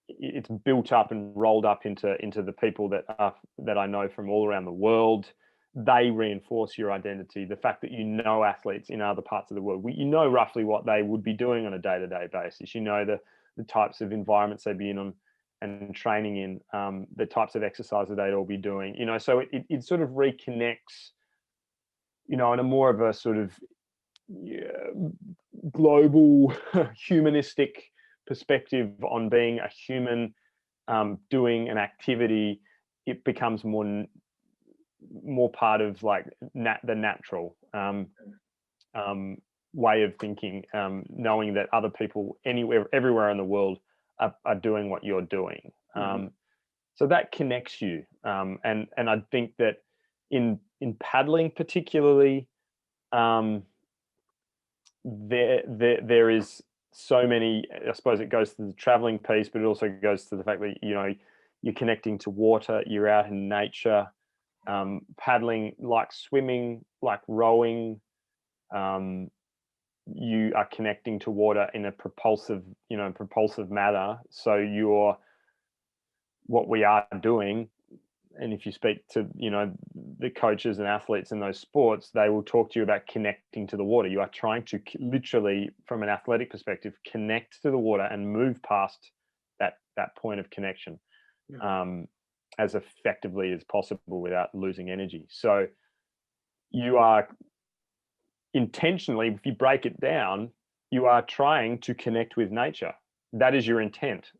It's built up and rolled up into the people that I know from all around the world. They reinforce your identity. The fact that you know athletes in other parts of the world, you know roughly what they would be doing on a day-to-day basis. You know the types of environments they'd be in on and training in, the types of exercises they'd all be doing. You know, so it sort of reconnects, you know, in a more of a sort of global humanistic perspective on being a human, doing an activity. It becomes more part of like the natural way of thinking, knowing that other people everywhere in the world are doing what you're doing. So that connects you, and I think that in paddling particularly, there is so many. I suppose it goes to the traveling piece, but it also goes to the fact that, you know, you're connecting to water, you're out in nature. Paddling, like swimming, like rowing, you are connecting to water in a propulsive manner. So what we are doing, and if you speak to, you know, the coaches and athletes in those sports, they will talk to you about connecting to the water. You are trying to literally, from an athletic perspective, connect to the water and move past that point of connection. As effectively as possible without losing energy. So you are intentionally, if you break it down, you are trying to connect with nature. That is your intent.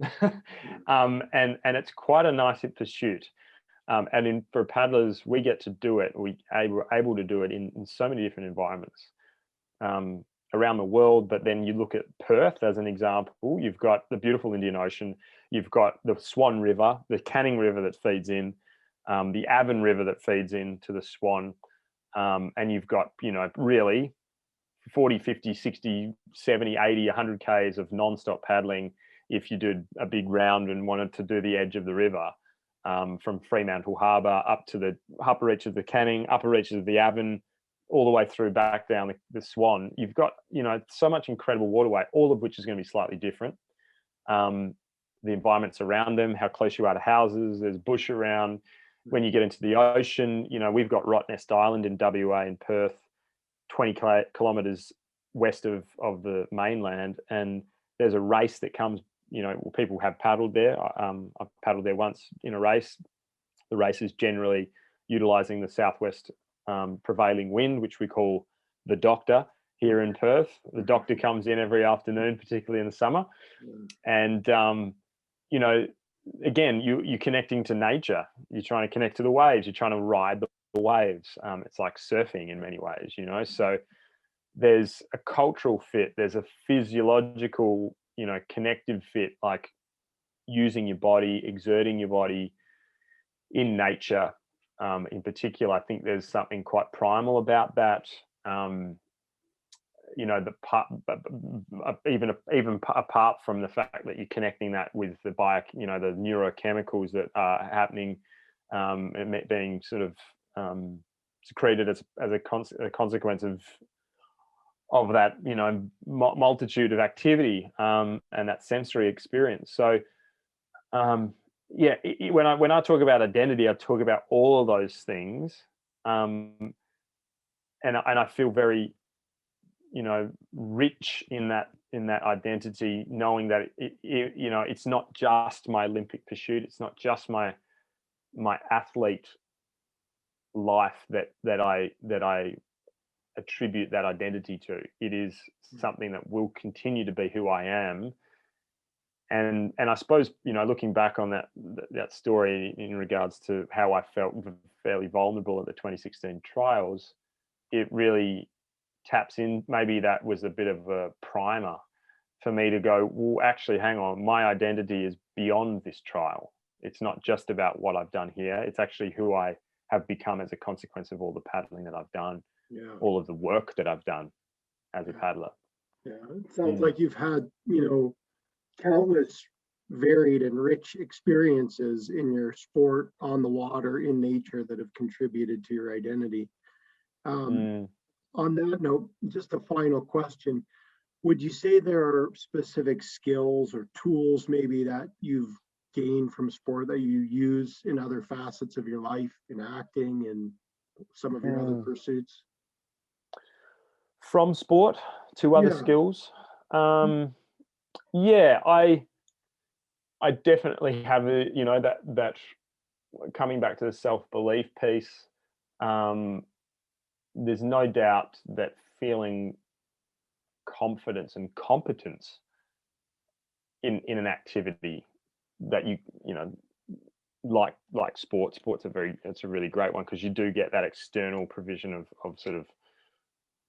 And it's quite a nice pursuit. And for paddlers, we get to do it. We're able to do it in so many different environments around the world. But then you look at Perth as an example. You've got the beautiful Indian Ocean. You've got the Swan River, the Canning River that feeds in, the Avon River that feeds into the Swan. And you've got, you know, really 40, 50, 60, 70, 80, 100 Ks of nonstop paddling if you did a big round and wanted to do the edge of the river, from Fremantle Harbour up to the upper reaches of the Canning, upper reaches of the Avon, all the way through back down the Swan. You've got, you know, so much incredible waterway, all of which is going to be slightly different. The environments around them, how close you are to houses, there's bush around. When you get into the ocean, you know, we've got Rottnest Island in WA in Perth, 20 kilometres west of the mainland, and there's a race that comes, you know, people have paddled there. I've paddled there once in a race. The race is generally utilising the southwest prevailing wind, which we call the Doctor here in Perth. The Doctor comes in every afternoon, particularly in the summer. And, you know, again, you're connecting to nature. You're trying to connect to the waves. You're trying to ride the waves. It's like surfing in many ways, you know. So there's a cultural fit. There's a physiological, you know, connective fit, like using your body, exerting your body in nature. In particular, I think there's something quite primal about that. You know, even apart from the fact that you're connecting that with the the neurochemicals that are happening, being sort of secreted as a consequence of that, you know, multitude of activity, and that sensory experience. So when I talk about identity, I talk about all of those things, and I feel very, you know, rich in that identity, knowing that you know, it's not just my Olympic pursuit, it's not just my athlete life that I attribute that identity to. It is something that will continue to be who I am. And I suppose, you know, looking back on that story in regards to how I felt fairly vulnerable at the 2016 trials, it really taps in. Maybe that was a bit of a primer for me to go, well, actually, hang on, my identity is beyond this trial. It's not just about what I've done here. It's actually who I have become as a consequence of all the paddling that I've done, all of the work that I've done as a paddler. Yeah, it sounds like you've had, countless varied and rich experiences in your sport, on the water, in nature, that have contributed to your identity. On that note, just a final question. Would you say there are specific skills or tools maybe that you've gained from sport that you use in other facets of your life, in acting and some of your other pursuits? From sport to other skills? Yeah, I definitely have that coming back to the self-belief piece. There's no doubt that feeling confidence and competence in an activity that like sports it's a really great one, because you do get that external provision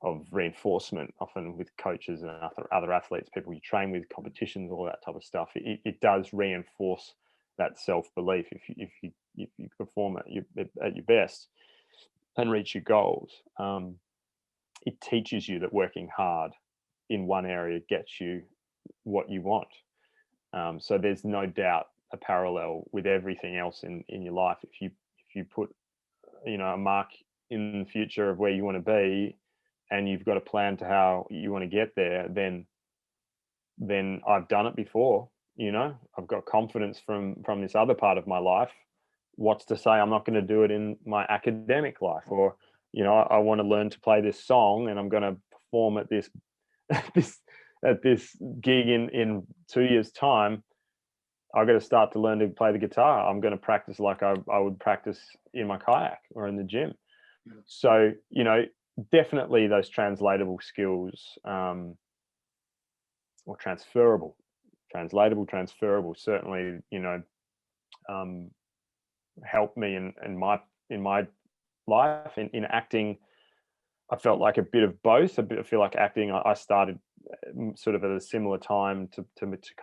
of reinforcement, often with coaches and other athletes, people you train with, competitions, all that type of stuff. It does reinforce that self-belief if you perform at your best and reach your goals. It teaches you that working hard in one area gets you what you want. So there's no doubt a parallel with everything else in your life. If you put a mark in the future of where you want to be, and you've got a plan to how you want to get there, then I've done it before. I've got confidence from this other part of my life. What's to say I'm not going to do it in my academic life? Or I want to learn to play this song, and I'm going to perform at this gig in 2 years' time. I've got to start to learn to play the guitar. I'm going to practice like I would practice in my kayak or in the gym. So definitely those translatable skills, or transferable, certainly helped me in my life. In acting, I felt like a bit of both. I feel like acting, I started sort of at a similar time to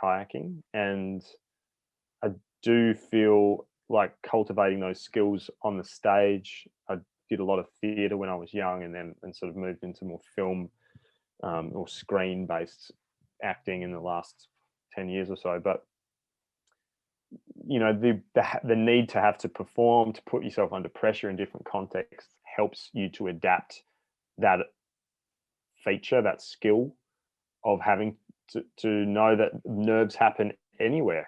kayaking, and I do feel like cultivating those skills on the stage. I did a lot of theatre when I was young, and sort of moved into more film or screen-based acting in the last 10 years or so. But the need to have to perform, to put yourself under pressure in different contexts, helps you to adapt that feature, that skill of having to know that nerves happen anywhere.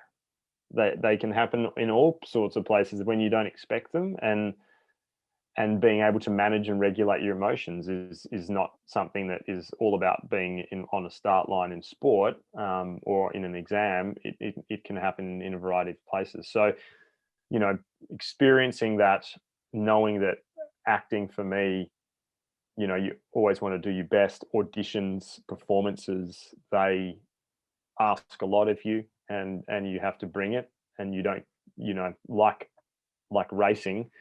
They can happen in all sorts of places when you don't expect them, and being able to manage and regulate your emotions is not something that is all about being on a start line in sport, or in an exam. It can happen in a variety of places. So, experiencing that, knowing that acting for me, you always want to do your best. Auditions, performances, they ask a lot of you, and you have to bring it, and you don't, like racing,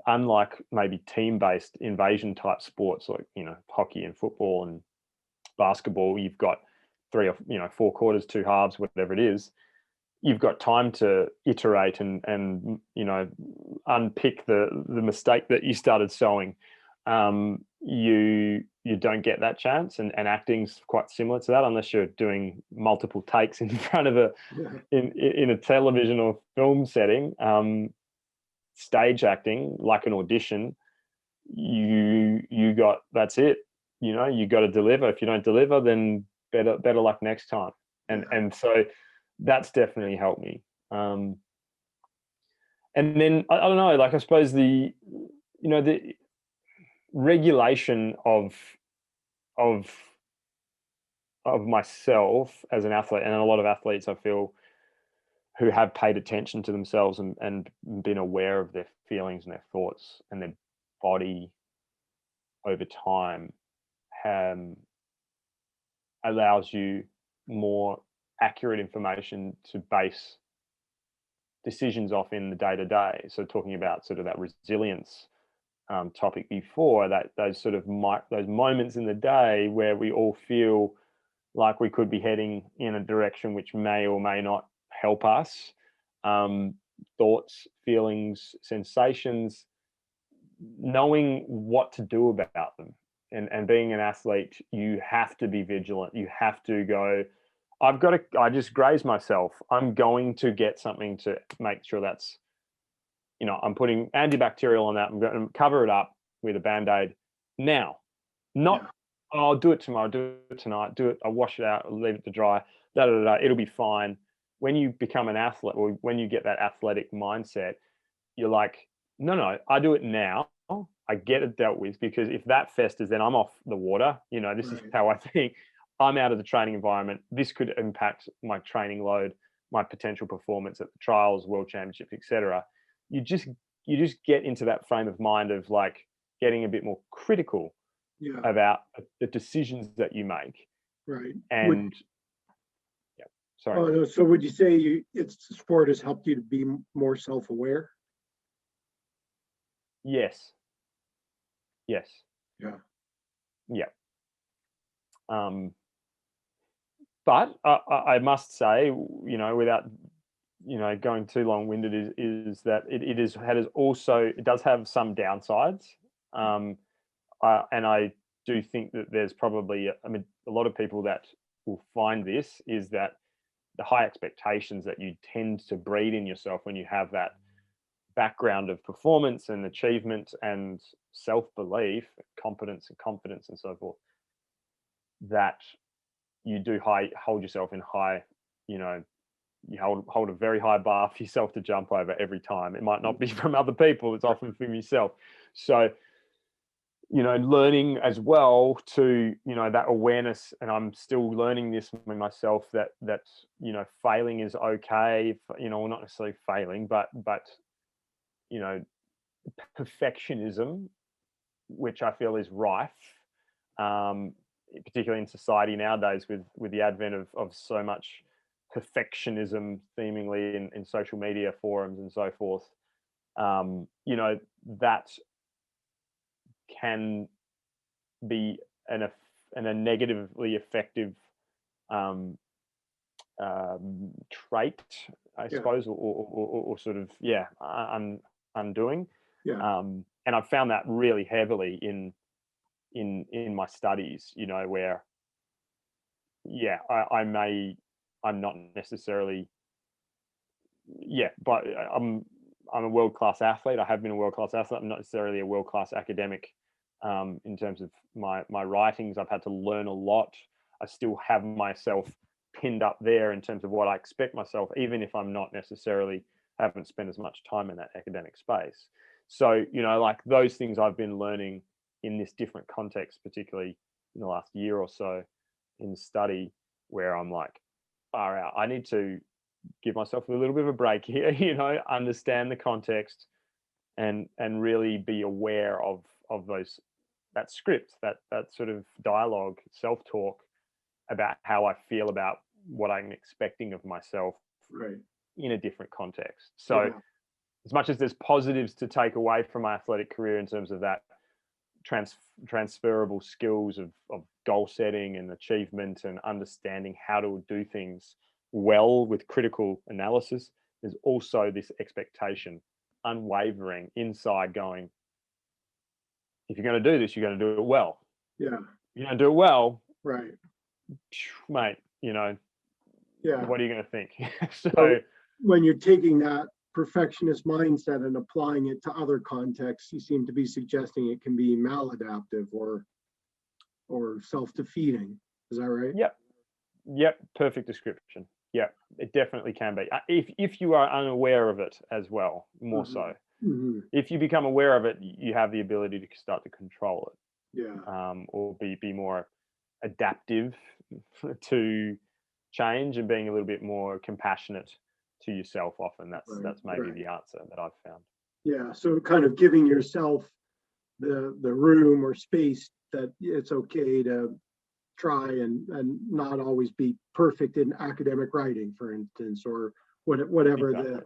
unlike maybe team-based invasion type sports like hockey and football and basketball, you've got 3 or 4 quarters, 2 halves, whatever it is. You've got time to iterate and unpick the mistake that you started sowing. You don't get that chance, and acting's quite similar to that, unless you're doing multiple takes in front of in a television or film setting. Stage acting, like an audition, you got, that's it. You got to deliver. If you don't deliver, then better luck next time. And so that's definitely helped me. And then I don't know, like, I suppose the regulation of myself as an athlete, and a lot of athletes I feel who have paid attention to themselves and been aware of their feelings and their thoughts and their body over time, allows you more accurate information to base decisions off in the day-to-day. So talking about sort of that resilience topic before, that those sort of those moments in the day where we all feel like we could be heading in a direction which may or may not help us. Thoughts, feelings, sensations, knowing what to do about them. And being an athlete, you have to be vigilant. You have to go, I just graze myself. I'm going to get something to make sure that's, I'm putting antibacterial on that. I'm going to cover it up with a Band-Aid now. Not, oh, I'll do it tomorrow, do it tonight, I'll wash it out, I'll leave it to dry, it'll be fine. When you become an athlete, or when you get that athletic mindset, you're like, no, I do it now. I get it dealt with, because if that festers, then I'm off the water. This is how I think. I'm out of the training environment. This could impact my training load, my potential performance at the trials, world championships, etc. You just get into that frame of mind of like getting a bit more critical about the decisions that you make. Right. And sorry. So would you say sport has helped you to be more self-aware? Yes. Yeah. But I must say, without going too long-winded, is that it does have some downsides, and I do think that there's probably a lot of people that will find this is that the high expectations that you tend to breed in yourself when you have that background of performance and achievement and self-belief, competence and confidence and so forth, that you do hold yourself in high, you hold a very high bar for yourself to jump over every time. It might not be from other people, it's often from yourself. So, learning as well to, that awareness, and I'm still learning this myself, that failing is okay, not necessarily failing, but perfectionism, which I feel is rife, particularly in society nowadays with the advent of so much perfectionism seemingly in social media forums and so forth. That can be a negatively effective trait, I suppose, or sort of undoing. And I've found that really heavily in my studies, where I'm not necessarily but I'm a world-class athlete. I have been a world-class athlete. I'm not necessarily a world-class academic in terms of my writings. I've had to learn a lot. I still have myself pinned up there in terms of what I expect myself, even if I'm not necessarily haven't spent as much time in that academic space. So, like those things I've been learning in this different context, particularly in the last year or so in study, where I'm like, far out, I need to give myself a little bit of a break here, understand the context and really be aware of that script, that sort of dialogue, self-talk about how I feel about what I'm expecting of myself in a different context. So as much as there's positives to take away from my athletic career in terms of that transferable skills of goal setting and achievement and understanding how to do things well with critical analysis, there's also this expectation, unwavering inside, going, if you're going to do this, you're going to do it well. You're going to do it well, mate, what are you going to think? So when you're taking that perfectionist mindset and applying it to other contexts, you seem to be suggesting it can be maladaptive or self-defeating. Is that right? Yep. Perfect description. Yeah, it definitely can be. If you are unaware of it as well, more so. If you become aware of it, you have the ability to start to control it. Or be more adaptive to change and being a little bit more compassionate to yourself. Often that's maybe the answer that I've found. So kind of giving yourself the room or space that it's okay to try and not always be perfect in academic writing, for instance, or whatever the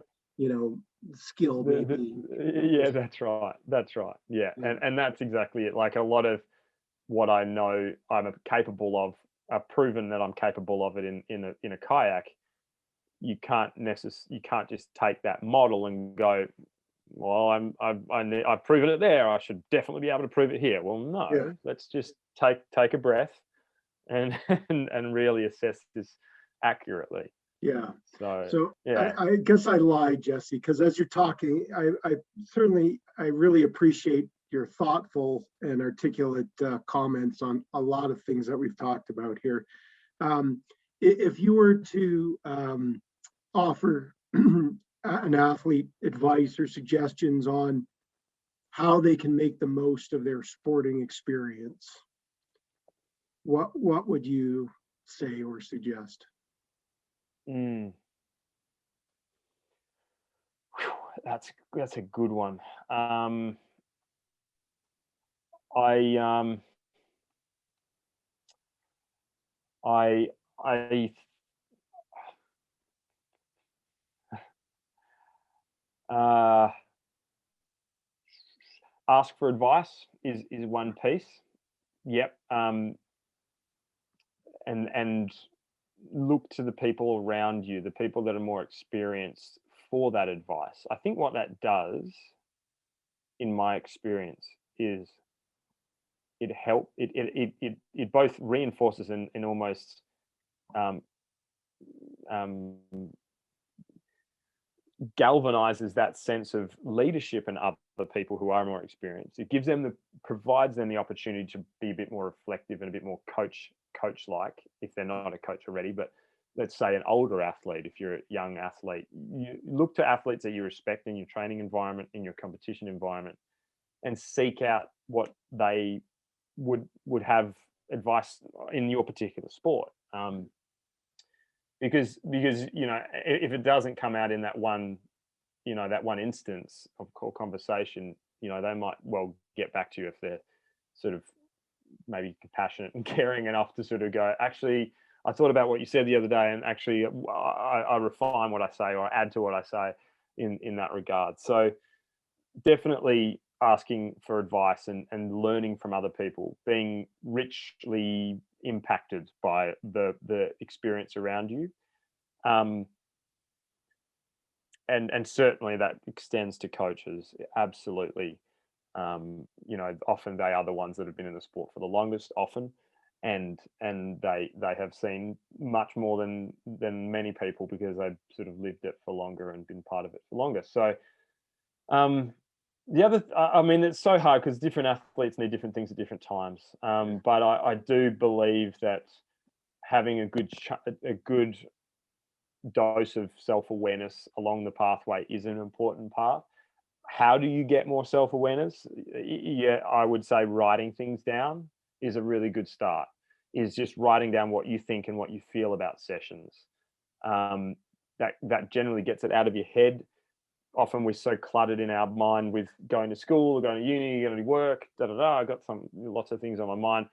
skill may be. That's right. And that's exactly it. Like a lot of what I know I'm capable of proven that I'm capable of it in a kayak, you can't just take that model and go, well, I've proven it there, I should definitely be able to prove it here. Well, no, Yeah. let's just take a breath and and really assess this accurately. Yeah. So So yeah. I guess I lied, Jesse, because as you're talking, I certainly, I really appreciate your thoughtful and articulate comments on a lot of things that we've talked about here. If you were to offer an athlete advice or suggestions on how they can make the most of their sporting experience, what would you say or suggest? Mm. That's a good one. I I I uh, ask for advice is one piece. Yep. And look to the people around you, the people that are more experienced for that advice. I think what that does, in my experience, is it both reinforces and almost um, um, galvanizes that sense of leadership in other people who are more experienced. It provides them the opportunity to be a bit more reflective and a bit more coach like, if they're not a coach already. But let's say an older athlete, if you're a young athlete, you look to athletes that you respect in your training environment, in your competition environment, and seek out what they would have advice in your particular sport. Because if it doesn't come out in that one instance of conversation, they might well get back to you if they're sort of maybe compassionate and caring enough to sort of go, actually, I thought about what you said the other day, and actually I refine what I say, or add to what I say in that regard. So definitely asking for advice and learning from other people, being richly impacted by the experience around you. And certainly that extends to coaches. Absolutely. Often they are the ones that have been in the sport for the longest, often, and they have seen much more than many people, because they've sort of lived it for longer and been part of it for longer. So the other, I mean, it's so hard because different athletes need different things at different times. But I do believe that having a good dose of self-awareness along the pathway is an important part. How do you get more self-awareness? Yeah, I would say writing things down is a really good start. Is just writing down what you think and what you feel about sessions. That generally gets it out of your head. Often we're so cluttered in our mind with going to school or going to uni, going to work, I got lots of things on my mind.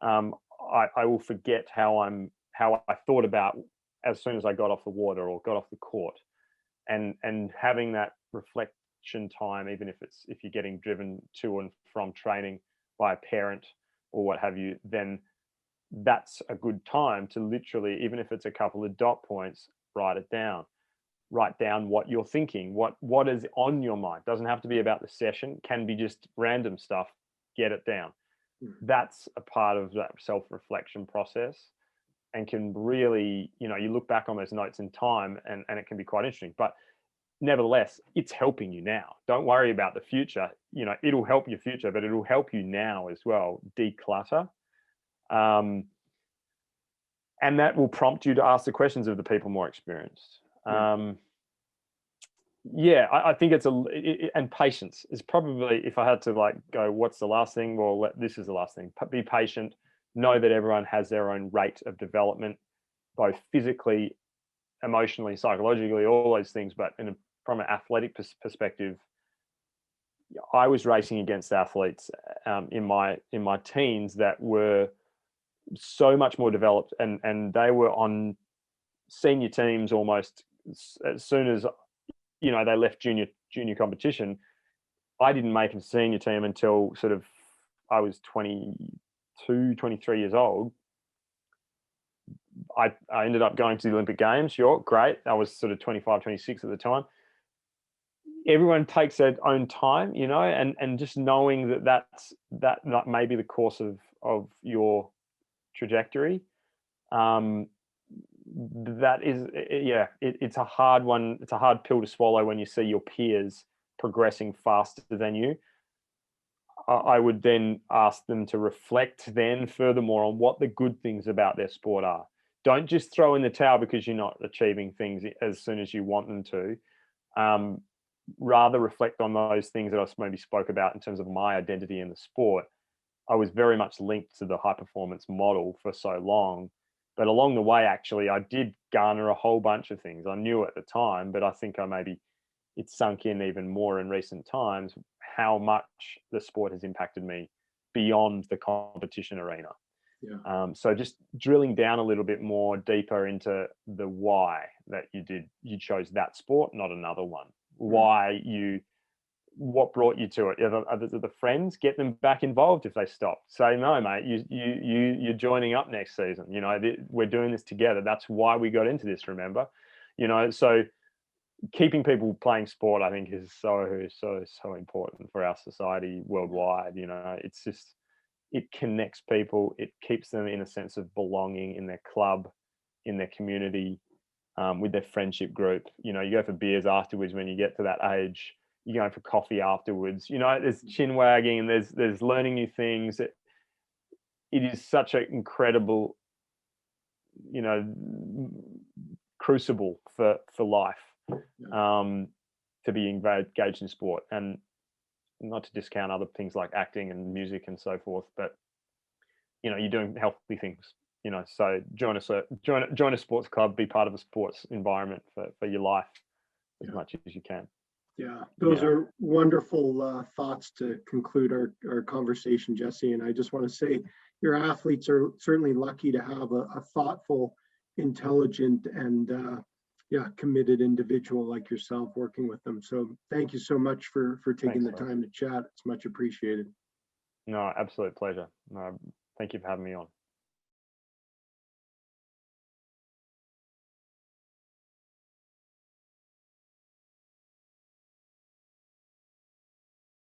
I will forget how I thought about as soon as I got off the water or got off the court, and having that reflection time, even if you're getting driven to and from training by a parent or what have you, then that's a good time to literally, even if it's a couple of dot points, write down what you're thinking, what is on your mind. Doesn't have to be about the session, can be just random stuff. Get it down. That's a part of that self-reflection process, and can really, you look back on those notes in time, and it can be quite interesting. But nevertheless, it's helping you now. Don't worry about the future. It'll help your future, but it'll help you now as well. Declutter. And that will prompt you to ask the questions of the people more experienced. I think and patience is probably, if I had to go, what's the last thing? Well, this is the last thing. Be patient. Know that everyone has their own rate of development, both physically, emotionally, psychologically, all those things. But from an athletic perspective, I was racing against athletes in my teens that were so much more developed, and they were on senior teams almost as soon as they left junior competition. I didn't make a senior team until sort of I was 22, 23 years old. I ended up going to the Olympic Games. Sure, great. I was sort of 25, 26 at the time. Everyone takes their own time, you know, and just knowing that may be the course of your trajectory. That is, it's a hard one. It's a hard pill to swallow when you see your peers progressing faster than you. I would then ask them to reflect then furthermore on what the good things about their sport are. Don't just throw in the towel because you're not achieving things as soon as you want them to. Rather reflect on those things that I maybe spoke about in terms of my identity in the sport. I was very much linked to the high performance model for so long, but along the way, actually, I did garner a whole bunch of things. I knew at the time, but I think it's sunk in even more in recent times how much the sport has impacted me beyond the competition arena. Yeah. So just drilling down a little bit more deeper into the why that you chose that sport, not another one. Why what brought you to it? Are the friends? Get them back involved if they stop. Say, no, mate, you're joining up next season. You know, we're doing this together. That's why we got into this, remember? You know, so keeping people playing sport, I think, is so important for our society worldwide. You know, it's just, it connects people. It keeps them in a sense of belonging in their club, in their community, with their friendship group. You know, you go for beers afterwards when you get to that age. You're going for coffee afterwards. You know, there's chin wagging and there's learning new things. It is such an incredible, you know, crucible for life, to be engaged in sport, and not to discount other things like acting and music and so forth, but you know, you're doing healthy things. You know, so join a sports club, be part of a sports environment for your life as much as you can. Yeah, those are wonderful thoughts to conclude our conversation, Jesse. And I just want to say your athletes are certainly lucky to have a thoughtful, intelligent, and committed individual like yourself working with them. So thank you so much for taking the time to chat. It's much appreciated. No, absolute pleasure. Thank you for having me on.